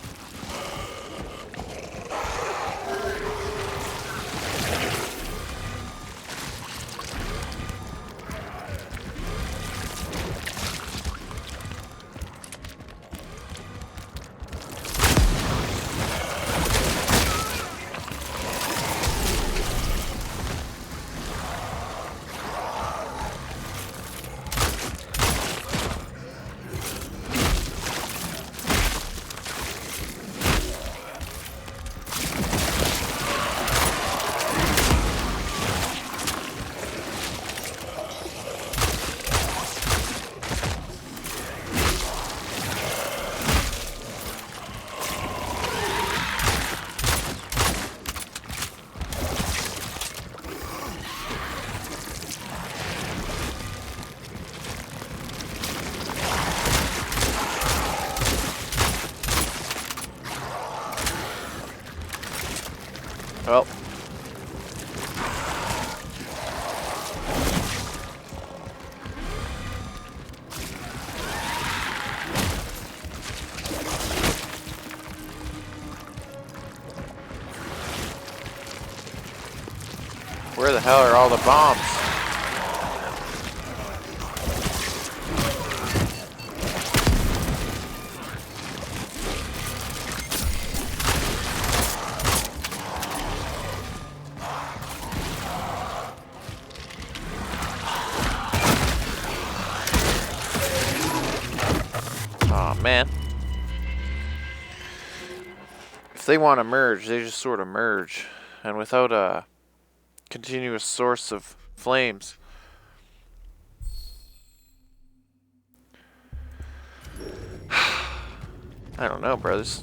Well. Where the hell are all the bombs? Aw, man. If they want to merge, they just sort of merge. And without a continuous source of flames. I don't know, brothers.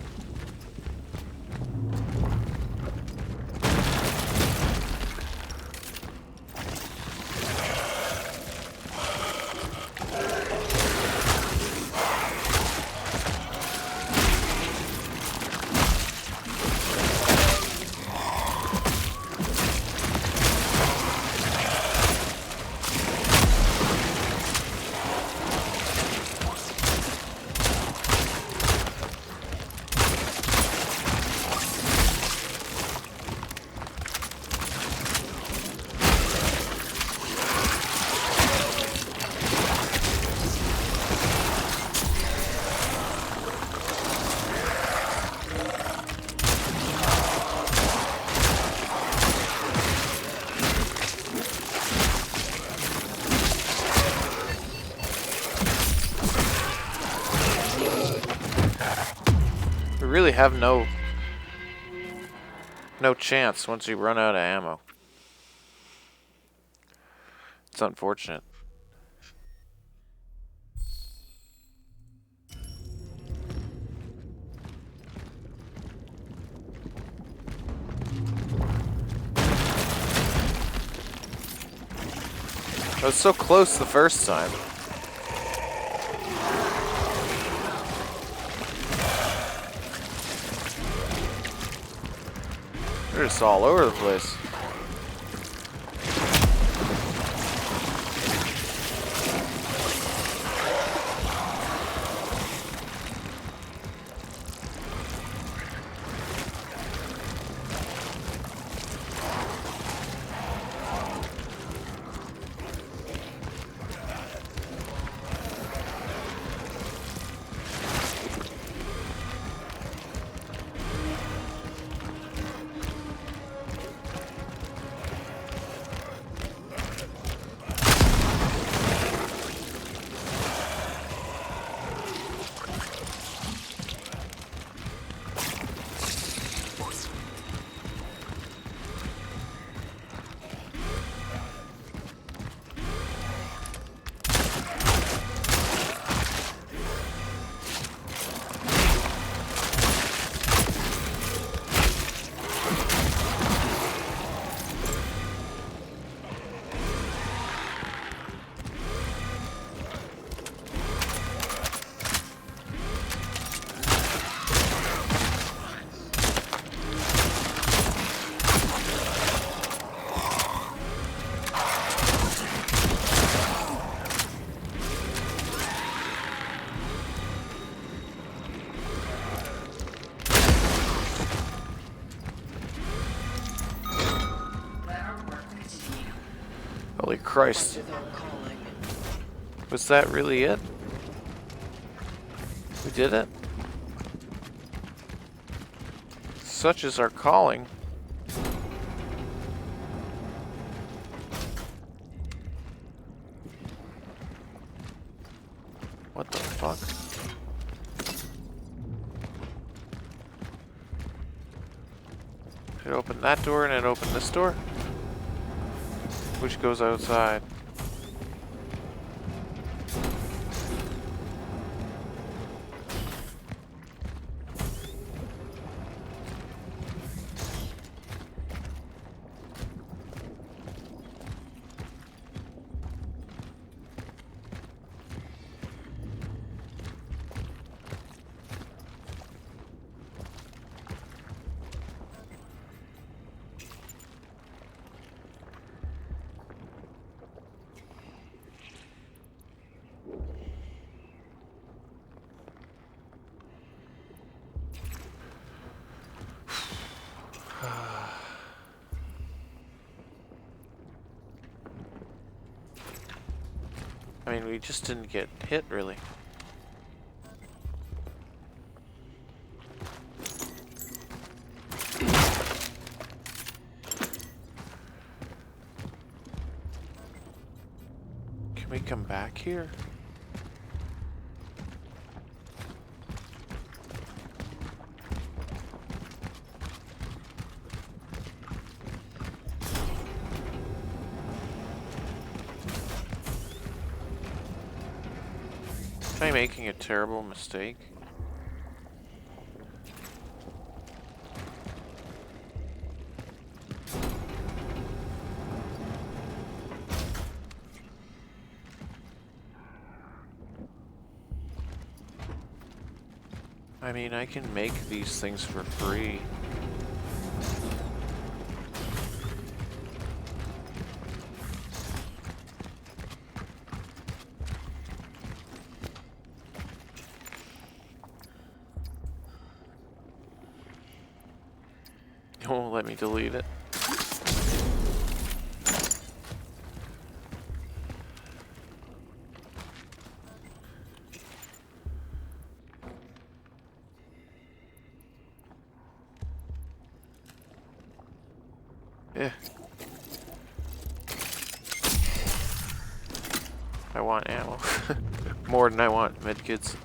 We really have no chance once we run out of ammo. It's unfortunate. I was so close the first time. They're just all over the place. Holy Christ. Was that really it? We did it? Such is our calling. What the fuck? It opened that door and it opened this door? Which goes outside. we just didn't get hit, really. Can we come back here? Am I making a terrible mistake? I mean, I can make these things for free. It won't let me delete it. Yeah. I want ammo. More than I want medkits.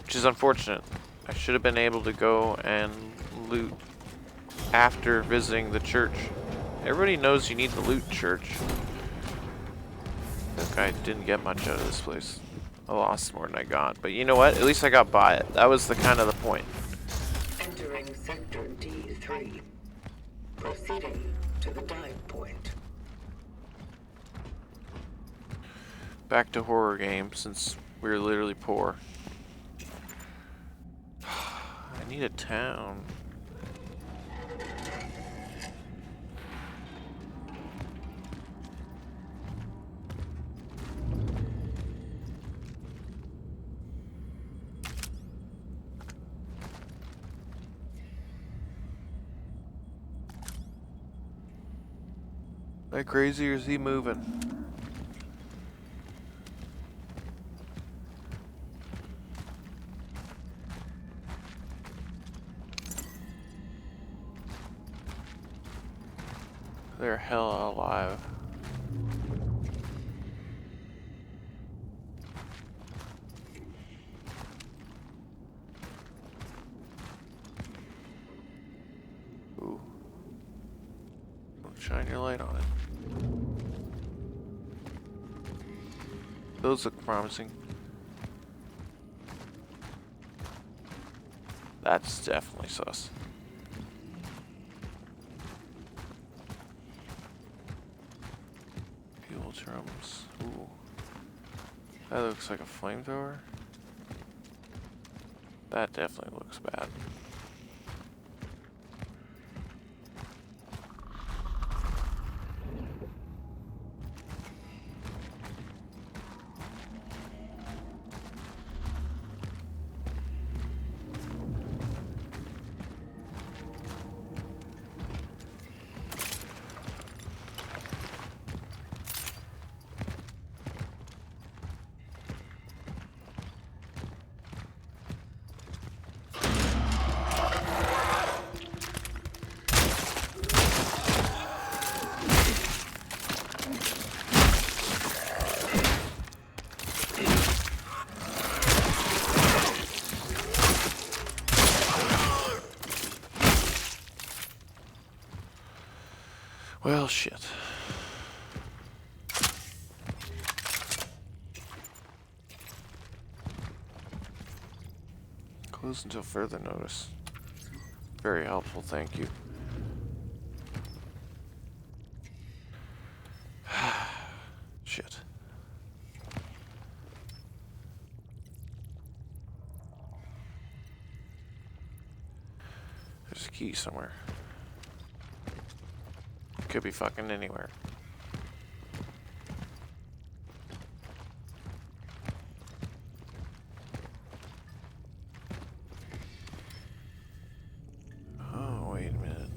Which is unfortunate. I should have been able to go and loot after visiting the church. Everybody knows you need to loot church. That guy didn't get much out of this place. I lost more than I got. But you know what? At least I got by it. That was the kind of the point. Entering Sector D3. Proceeding to the dive point. Back to horror game, since we're literally poor. I need a town. That crazy, or is he moving? They're hella alive. Ooh. Shine your light on it. Those look promising. That's definitely sus. Fuel drums. Ooh. That looks like a flamethrower. That definitely looks bad. Well, shit. Close until further notice. Very helpful, thank you. Shit. There's a key somewhere. Could be fucking anywhere. Oh, wait a minute.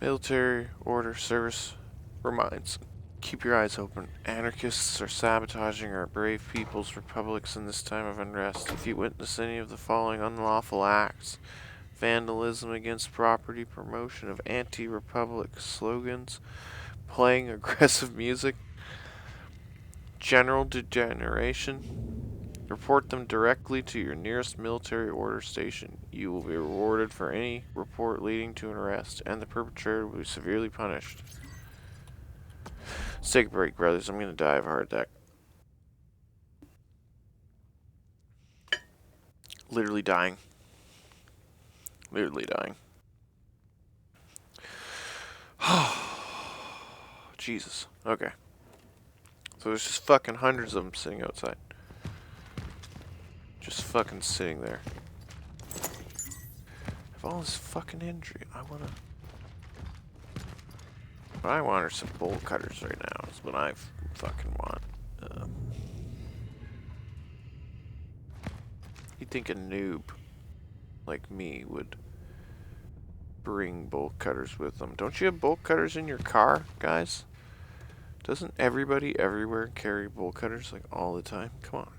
Military order service reminds. Keep your eyes open. Anarchists are sabotaging our brave people's republics in this time of unrest. If you witness any of the following unlawful acts: vandalism against property, promotion of anti-republic slogans, playing aggressive music, general degeneration, report them directly to your nearest military order station. You will be rewarded for any report leading to an arrest, and the perpetrator will be severely punished. Let's take a break, brothers. I'm gonna die of a heart attack. Literally dying. Literally dying. Jesus. Okay. So there's just fucking hundreds of them sitting outside. Just fucking sitting there. I have all this fucking injury. What I want are some bolt cutters right now. Is what I fucking want. You'd think a noob like me would bring bolt cutters with them. Don't you have bolt cutters in your car, guys? Doesn't everybody everywhere carry bolt cutters like all the time? Come on.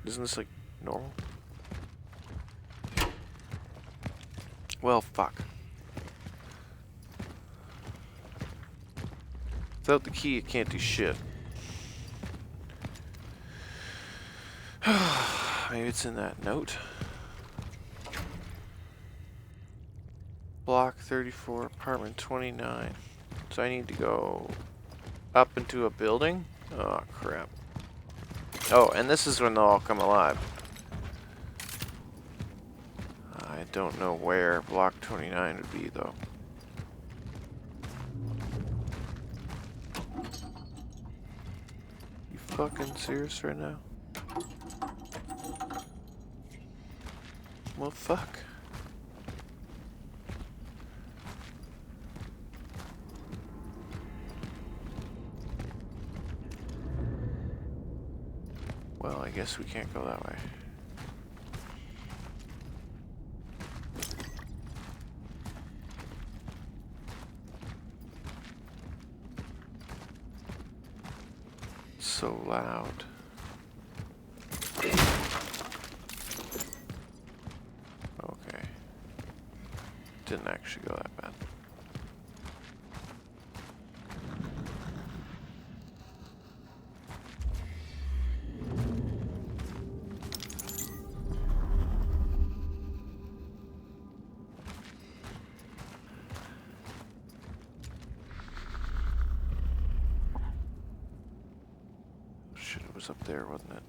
Isn't this like normal? Well, fuck. Without the key, you can't do shit. Maybe it's in that note. Block 34, apartment 29. So I need to go up into a building? Oh, crap. Oh, and this is when they'll all come alive. I don't know where block 29 would be, though. You fucking serious right now? Well, fuck. Well, I guess we can't go that way. It's so loud. Okay. Didn't actually go that bad. Shit, it was up there, wasn't it?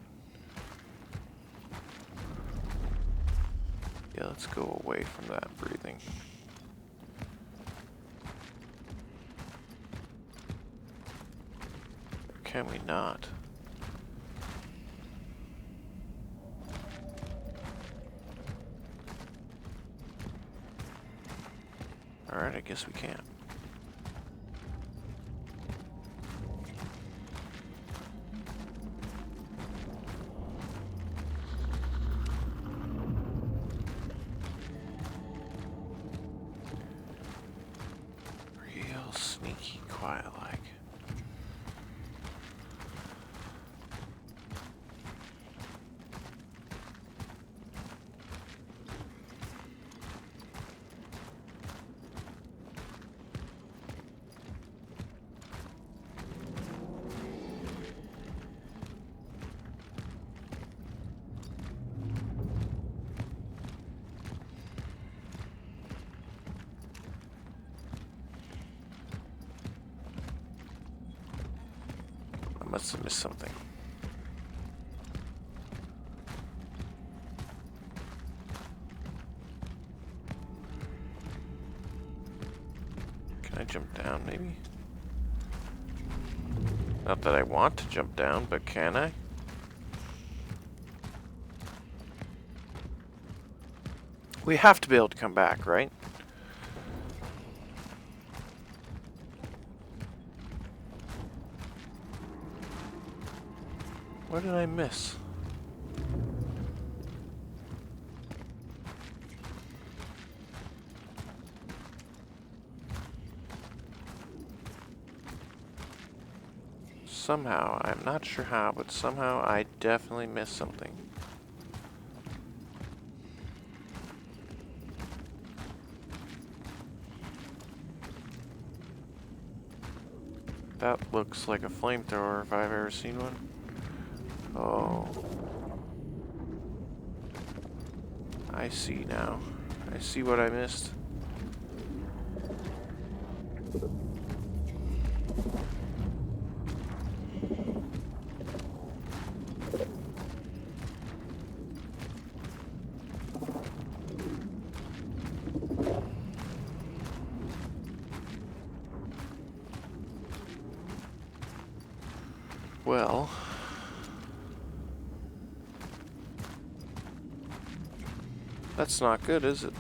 Yeah, let's go away from that breathing. Or can we not? Alright, I guess we can't. Real sneaky, quiet-like. I must have missed something. Can I jump down, maybe? Not that I want to jump down, but can I? We have to be able to come back, right? What did I miss? Somehow, I'm not sure how, but somehow I definitely missed something. That looks like a flamethrower if I've ever seen one. Oh. I see now. I see what I missed. Well, that's not good, is it?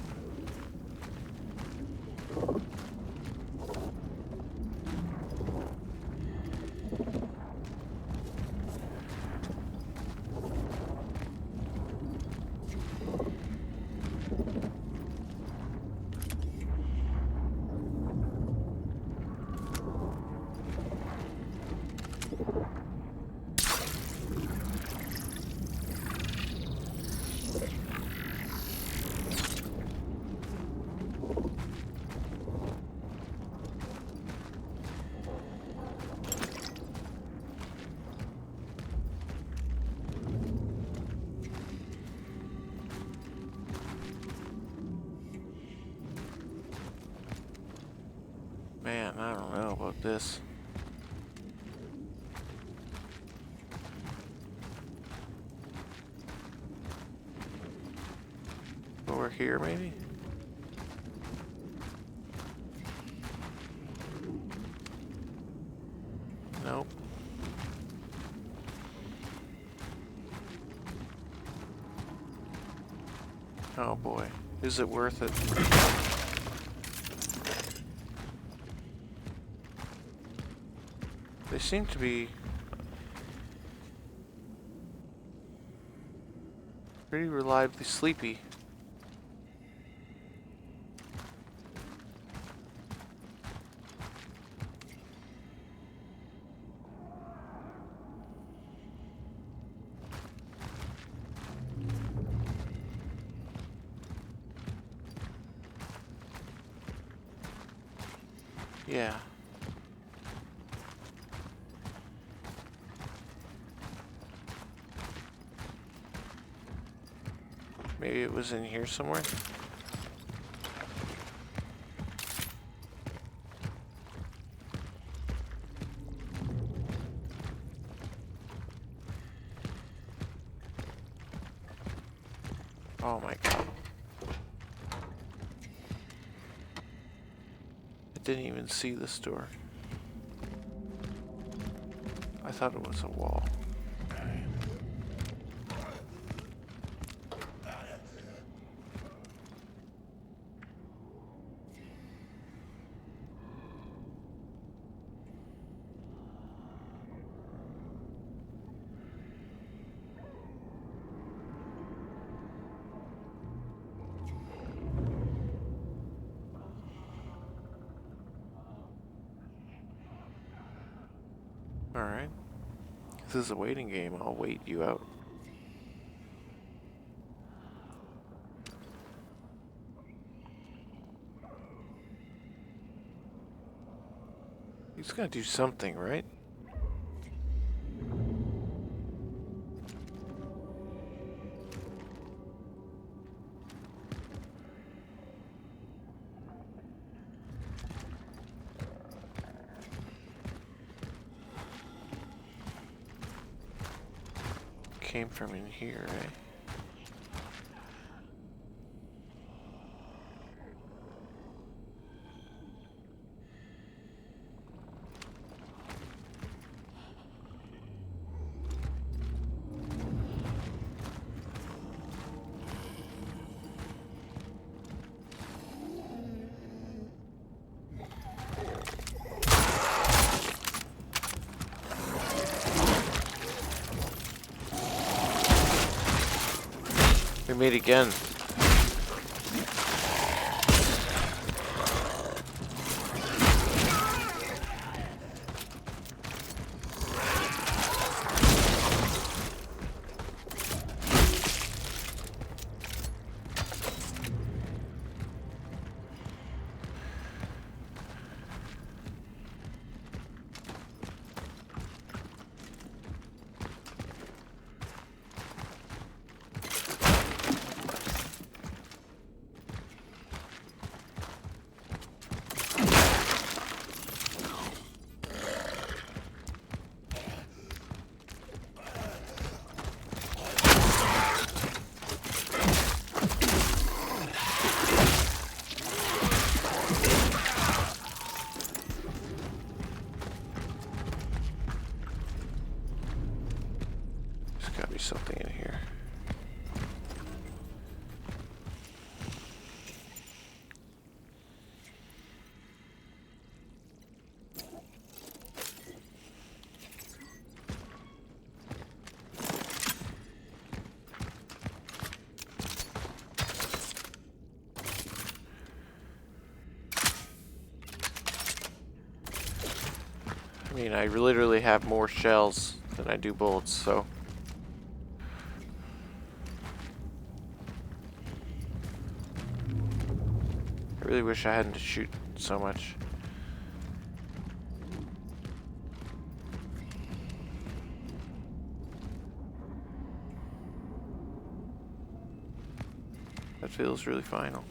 Man, I don't know about this. Over here, maybe? Nope. Oh boy. Is it worth it? They seem to be pretty reliably sleepy. Yeah. Maybe it was in here somewhere. Oh my god. I didn't even see this door. I thought it was a wall. Alright. This is a waiting game. I'll wait you out. He's gonna do something, right? Came from in here, eh? We meet again. Gotta be something in here. I mean, I literally have more shells than I do bullets, so. I really wish I hadn't to shoot so much. That feels really final.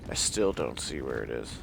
I still don't see where it is.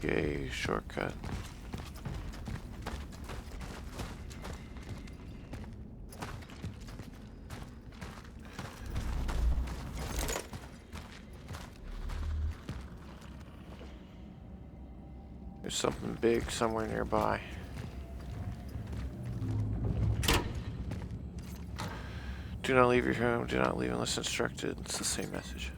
Okay, shortcut. There's something big somewhere nearby. Do not leave your home. Do not leave unless instructed. It's the same message.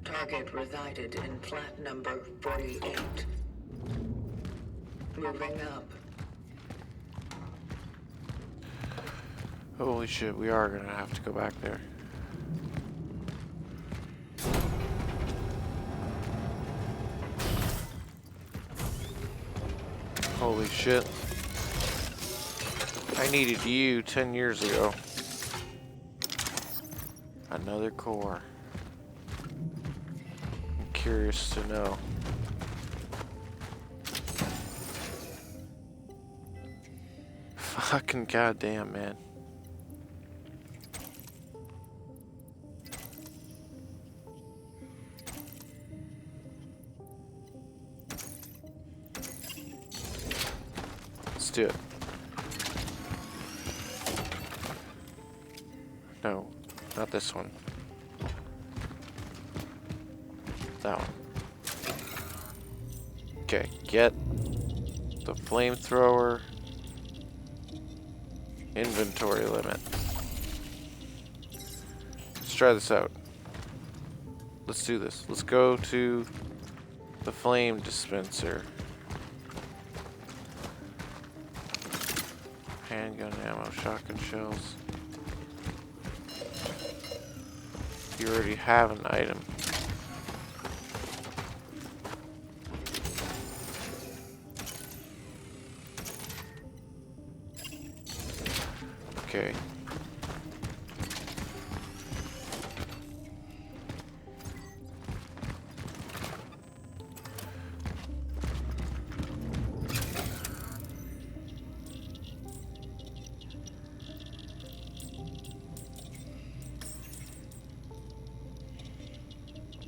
Target resided in flat number 48. Moving up. Holy shit, we are gonna have to go back there. Holy shit. I needed you 10 years ago. Another core. I'm curious to know. Fucking goddamn, man. Let's do it. No, not this one. That one. Okay, get the flamethrower inventory limit. Let's try this out. Let's do this. Let's go to the flame dispenser. Handgun ammo, shotgun shells. You already have an item. Okay.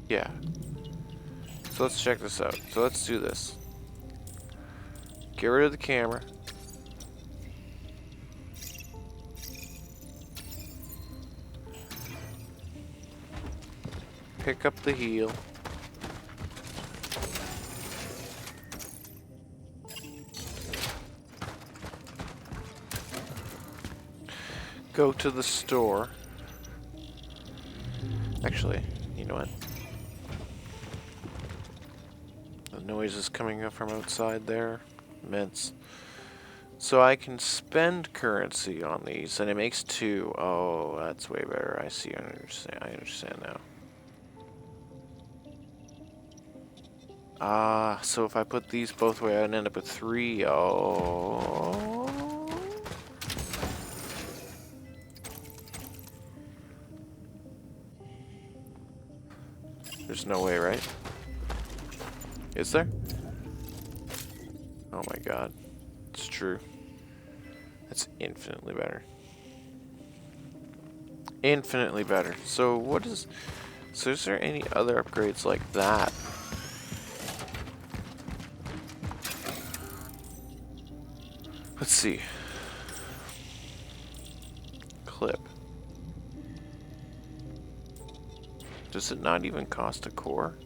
Yeah. So let's check this out. So let's do this. Get rid of the camera. Pick up the heal. Go to the store. Actually, you know what? The noise is coming up from outside there. Immense. So I can spend currency on these, and it makes 2. Oh, that's way better. I see. I understand now. Ah, so if I put these both away, I'd end up with 3. Oh. There's no way, right? Is there? Oh my god. It's true. That's infinitely better. Infinitely better. So what is... So is there any other upgrades like that? Let's see. Clip. Does it not even cost a core?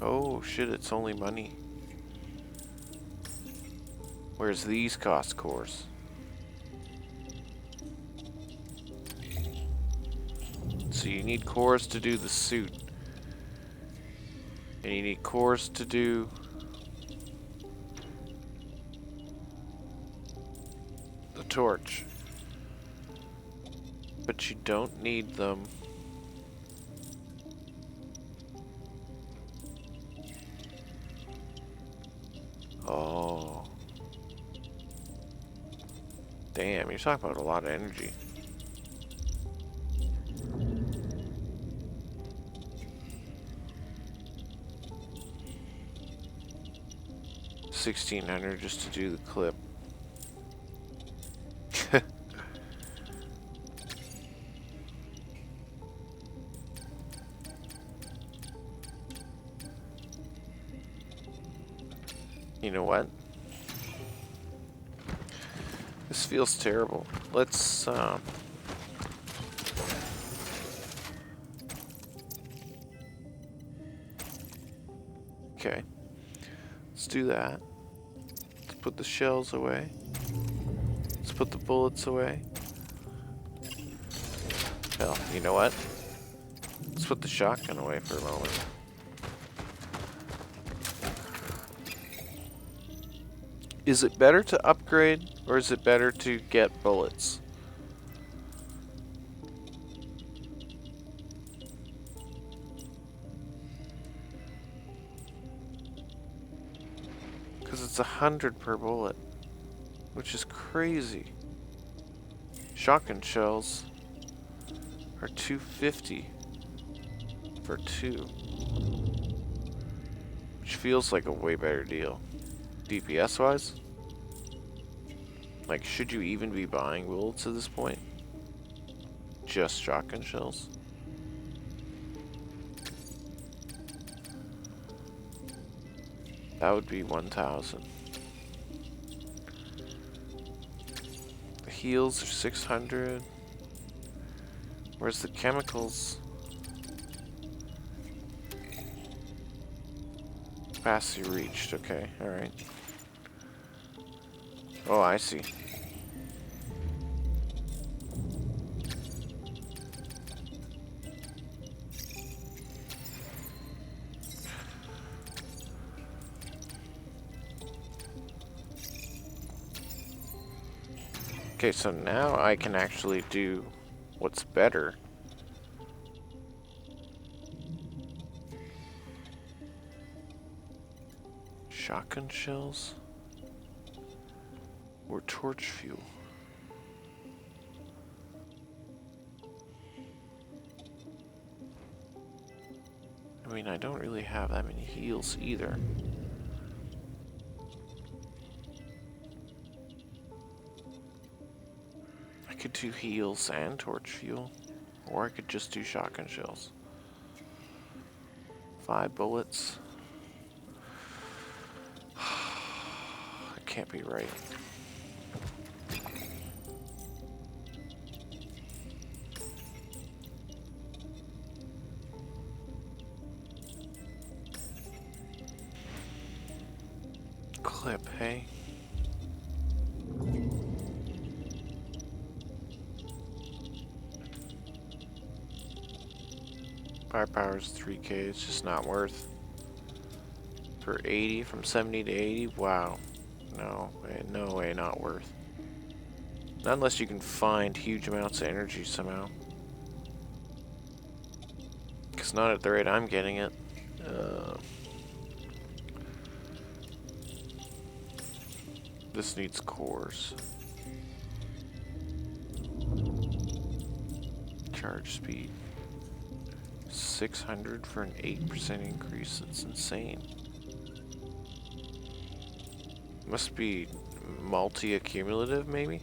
Oh shit, it's only money. Whereas these cost cores. So you need cores to do the suit. And you need cores to do the torch. But you don't need them. Oh. Damn, you're talking about a lot of energy. $1,600 just to do the clip. You know what? This feels terrible. Let's, okay. Let's do that. Let's put the shells away. Let's put the bullets away. Hell, you know what? Let's put the shotgun away for a moment. Is it better to upgrade, or is it better to get bullets? Because it's 100 per bullet, which is crazy. Shotgun shells are 250 for 2, which feels like a way better deal. DPS wise? Like, should you even be buying bullets at this point? Just shotgun shells? That would be 1,000. The heals are 600. Where's the chemicals? Capacity reached. Okay, alright. Oh, I see. Okay, so now I can actually do what's better. Shotgun shells? Or torch fuel? I mean, I don't really have that many heals either. I could do heals and torch fuel. Or I could just do shotgun shells. 5 bullets. It can't be right. clip, hey? Firepower's 3k, it's just not worth. For 80, from 70 to 80, wow. No way, not worth. Not unless you can find huge amounts of energy somehow. Because not at the rate I'm getting it. This needs cores. Charge speed. 600 for an 8% increase. That's insane. Must be multi-accumulative, maybe?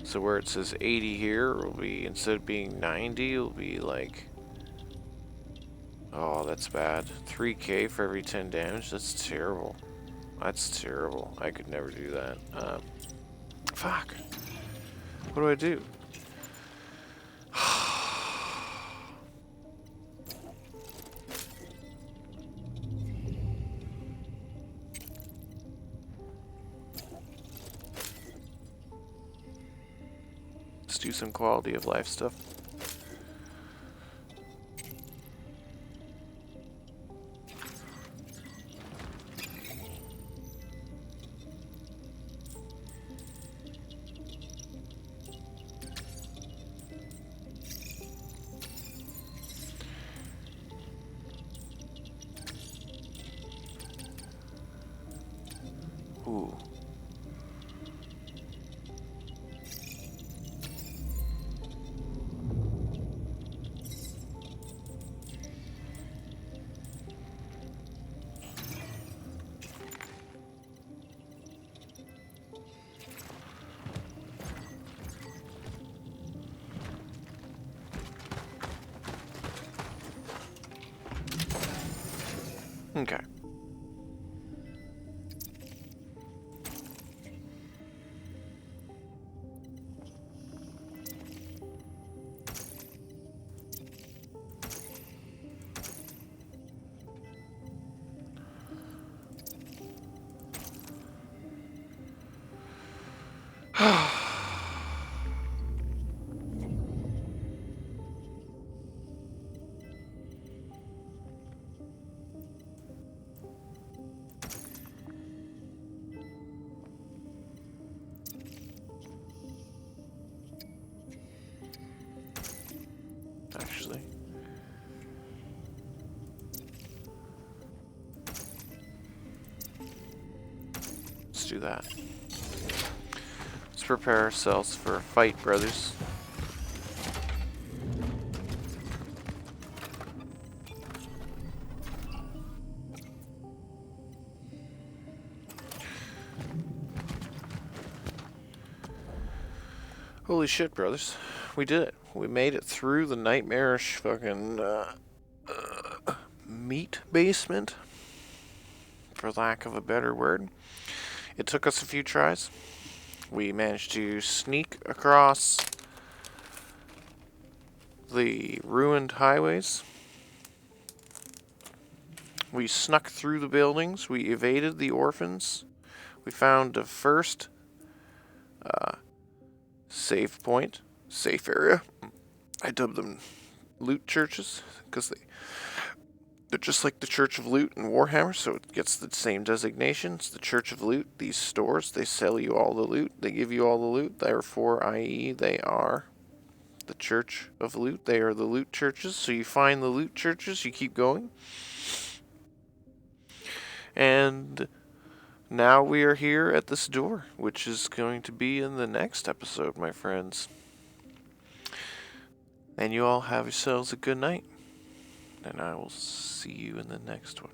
So where it says 80 here, will be, instead of being 90, it'll be like... Oh, that's bad. 3k for every 10 damage? That's terrible. That's terrible. I could never do that. Fuck. What do I do? Let's do some quality of life stuff. Ooh. Okay. Actually. Let's do that. Let's prepare ourselves for a fight, brothers. Holy shit, brothers. We did it. We made it through the nightmarish fucking meat basement, for lack of a better word. It took us a few tries. We managed to sneak across the ruined highways. We snuck through the buildings. We evaded the orphans. We found the first safe point, safe area. I dubbed them loot churches because they're just like the Church of Loot in Warhammer, so it gets the same designation. It's the Church of Loot. These stores, they sell you all the loot. They give you all the loot. Therefore, i.e., they are the Church of Loot. They are the loot churches. So you find the loot churches, you keep going. And now we are here at this door, which is going to be in the next episode, my friends. And you all have yourselves a good night. And I will see you in the next one.